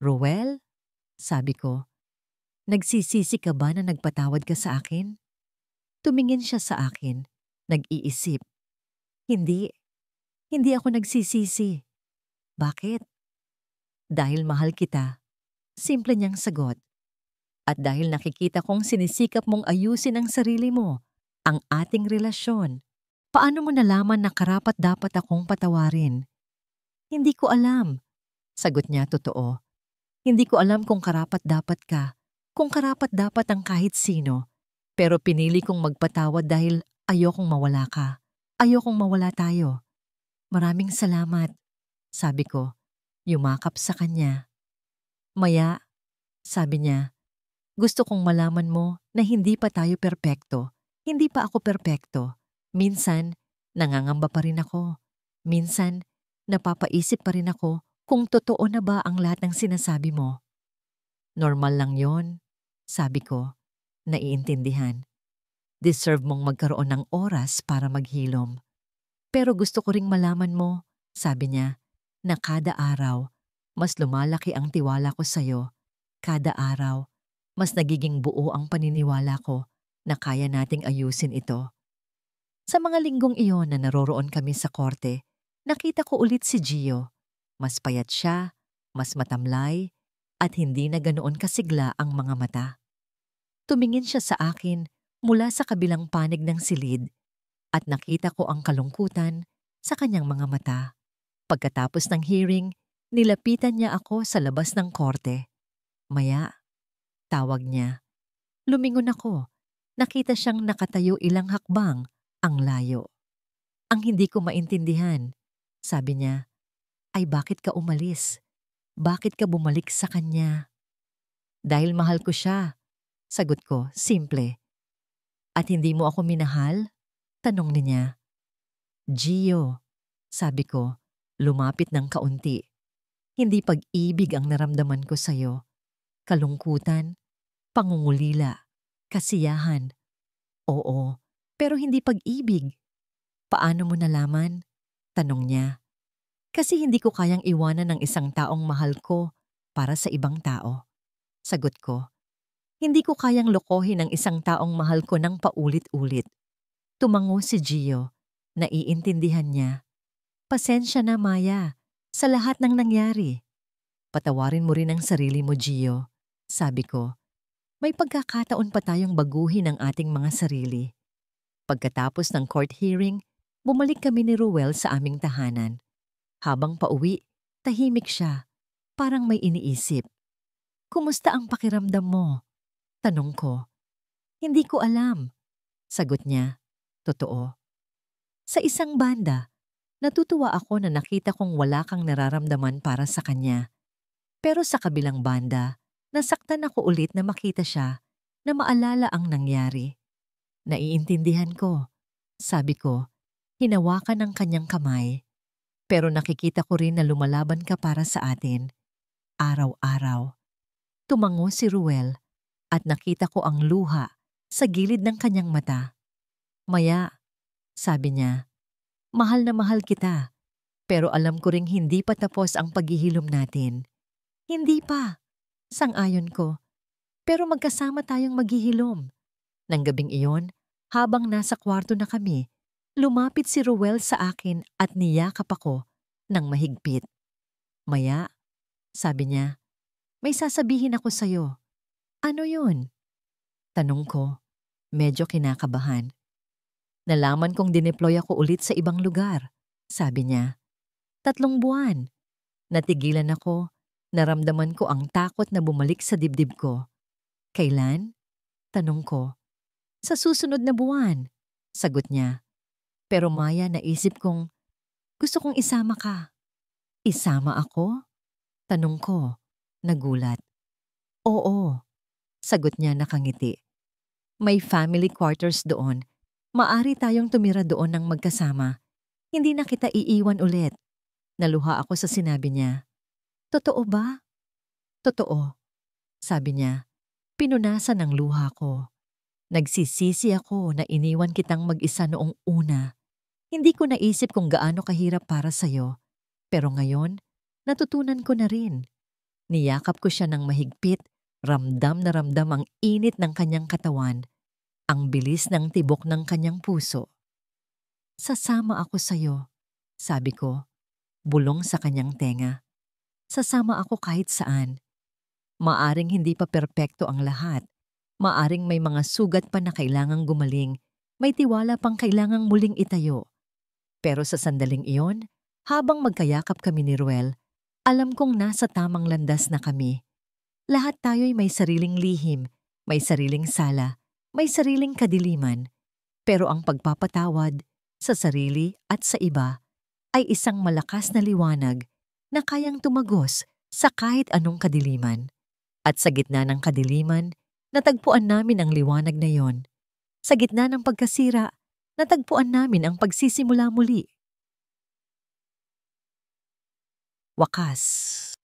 Ruel, sabi ko, nagsisisi ka ba na nagpatawad ka sa akin? Tumingin siya sa akin, nag-iisip. Hindi ako nagsisisi. Bakit? Dahil mahal kita. Simple niyang sagot. At dahil nakikita kong sinisikap mong ayusin ang sarili mo, ang ating relasyon. Paano mo nalaman na karapat-dapat akong patawarin? Hindi ko alam. Sagot niya totoo. Hindi ko alam kung karapat-dapat ka, kung karapat-dapat ang kahit sino. Pero pinili kong magpatawad dahil ayokong mawala ka. Ayokong mawala tayo. Maraming salamat, sabi ko, yumakap sa kanya. Maya, sabi niya, gusto kong malaman mo na hindi pa tayo perpekto. Hindi pa ako perpekto. Minsan, nangangamba pa rin ako. Minsan, napapaisip pa rin ako kung totoo na ba ang lahat ng sinasabi mo. Normal lang yon, sabi ko, naiintindihan. Deserve mong magkaroon ng oras para maghilom. Pero gusto ko ring malaman mo, sabi niya, na kada araw, mas lumalaki ang tiwala ko sa'yo. Kada araw, mas nagiging buo ang paniniwala ko na kaya nating ayusin ito. Sa mga linggong iyon na naroroon kami sa korte, nakita ko ulit si Gio. Mas payat siya, mas matamlay, at hindi na ganoon kasigla ang mga mata. Tumingin siya sa akin mula sa kabilang panig ng silid at nakita ko ang kalungkutan sa kanyang mga mata. Pagkatapos ng hearing, nilapitan niya ako sa labas ng korte. Maya, tawag niya. Lumingon ako. Nakita siyang nakatayo ilang hakbang ang layo. Ang hindi ko maintindihan, sabi niya, ay bakit ka umalis? Bakit ka bumalik sa kanya? Dahil mahal ko siya, sagot ko, simple. At hindi mo ako minahal? Tanong niya. Gio, sabi ko, lumapit ng kaunti. Hindi pag-ibig ang naramdaman ko sa'yo. Kalungkutan, pangungulila, kasiyahan. Oo, pero hindi pag-ibig. Paano mo nalaman? Tanong niya. Kasi hindi ko kayang iwanan ng isang taong mahal ko para sa ibang tao. Sagot ko, hindi ko kayang lokohin ang isang taong mahal ko ng paulit-ulit. Tumango si Gio. Naiintindihan niya. Pasensya na, Maya, sa lahat ng nangyari. Patawarin mo rin ang sarili mo, Gio. Sabi ko, may pagkakataon pa tayong baguhin ang ating mga sarili. Pagkatapos ng court hearing, bumalik kami ni Ruel sa aming tahanan. Habang pauwi, tahimik siya, parang may iniisip. Kumusta ang pakiramdam mo? Tanong ko. Hindi ko alam. Sagot niya. Totoo. Sa isang banda, natutuwa ako na nakita kong wala kang nararamdaman para sa kanya. Pero sa kabilang banda, nasaktan ako ulit na makita siya na maalala ang nangyari. Naiintindihan ko. Sabi ko, hinawakan ang kanyang kamay. Pero nakikita ko rin na lumalaban ka para sa atin. Araw-araw. Tumango si Ruel at nakita ko ang luha sa gilid ng kanyang mata. Maya, sabi niya, mahal na mahal kita. Pero alam ko ring hindi pa tapos ang paghihilom natin. Hindi pa. Sang-ayon ko. Pero magkasama tayong maghihilom. Nang gabing iyon, habang nasa kwarto na kami, lumapit si Ruel sa akin at niyakap ako ng mahigpit. Maya, sabi niya, may sasabihin ako sa'yo. Ano yun? Tanong ko, medyo kinakabahan. Nalaman kong dineploy ako ulit sa ibang lugar. Sabi niya, 3 buwan. Natigilan ako, naramdaman ko ang takot na bumalik sa dibdib ko. Kailan? Tanong ko. Sa susunod na buwan, sagot niya. Pero Maya, naisip kong, gusto kong isama ka. Isama ako? Tanong ko, nagulat. Oo, sagot niya nakangiti. May family quarters doon. Maari tayong tumira doon ng magkasama. Hindi na kita iiwan ulit. Naluha ako sa sinabi niya. Totoo ba? Totoo, sabi niya. Pinunasan ng luha ko. Nagsisisi ako na iniwan kitang mag-isa noong una. Hindi ko naisip kung gaano kahirap para sa'yo. Pero ngayon, natutunan ko na rin. Niyakap ko siya ng mahigpit, ramdam na ramdam ang init ng kanyang katawan, ang bilis ng tibok ng kanyang puso. Sasama ako sa'yo, sabi ko, bulong sa kanyang tenga. Sasama ako kahit saan. Maaring hindi pa perpekto ang lahat. Maaring may mga sugat pa na kailangang gumaling, may tiwala pang kailangang muling itayo. Pero sa sandaling iyon, habang magkayakap kami ni Ruel, alam kong nasa tamang landas na kami. Lahat tayo'y may sariling lihim, may sariling sala, may sariling kadiliman. Pero ang pagpapatawad sa sarili at sa iba ay isang malakas na liwanag na kayang tumagos sa kahit anong kadiliman. At sa gitna ng kadiliman, natagpuan namin ang liwanag na yon. Sa gitna ng pagkasira, natagpuan namin ang pagsisimula muli. Wakas.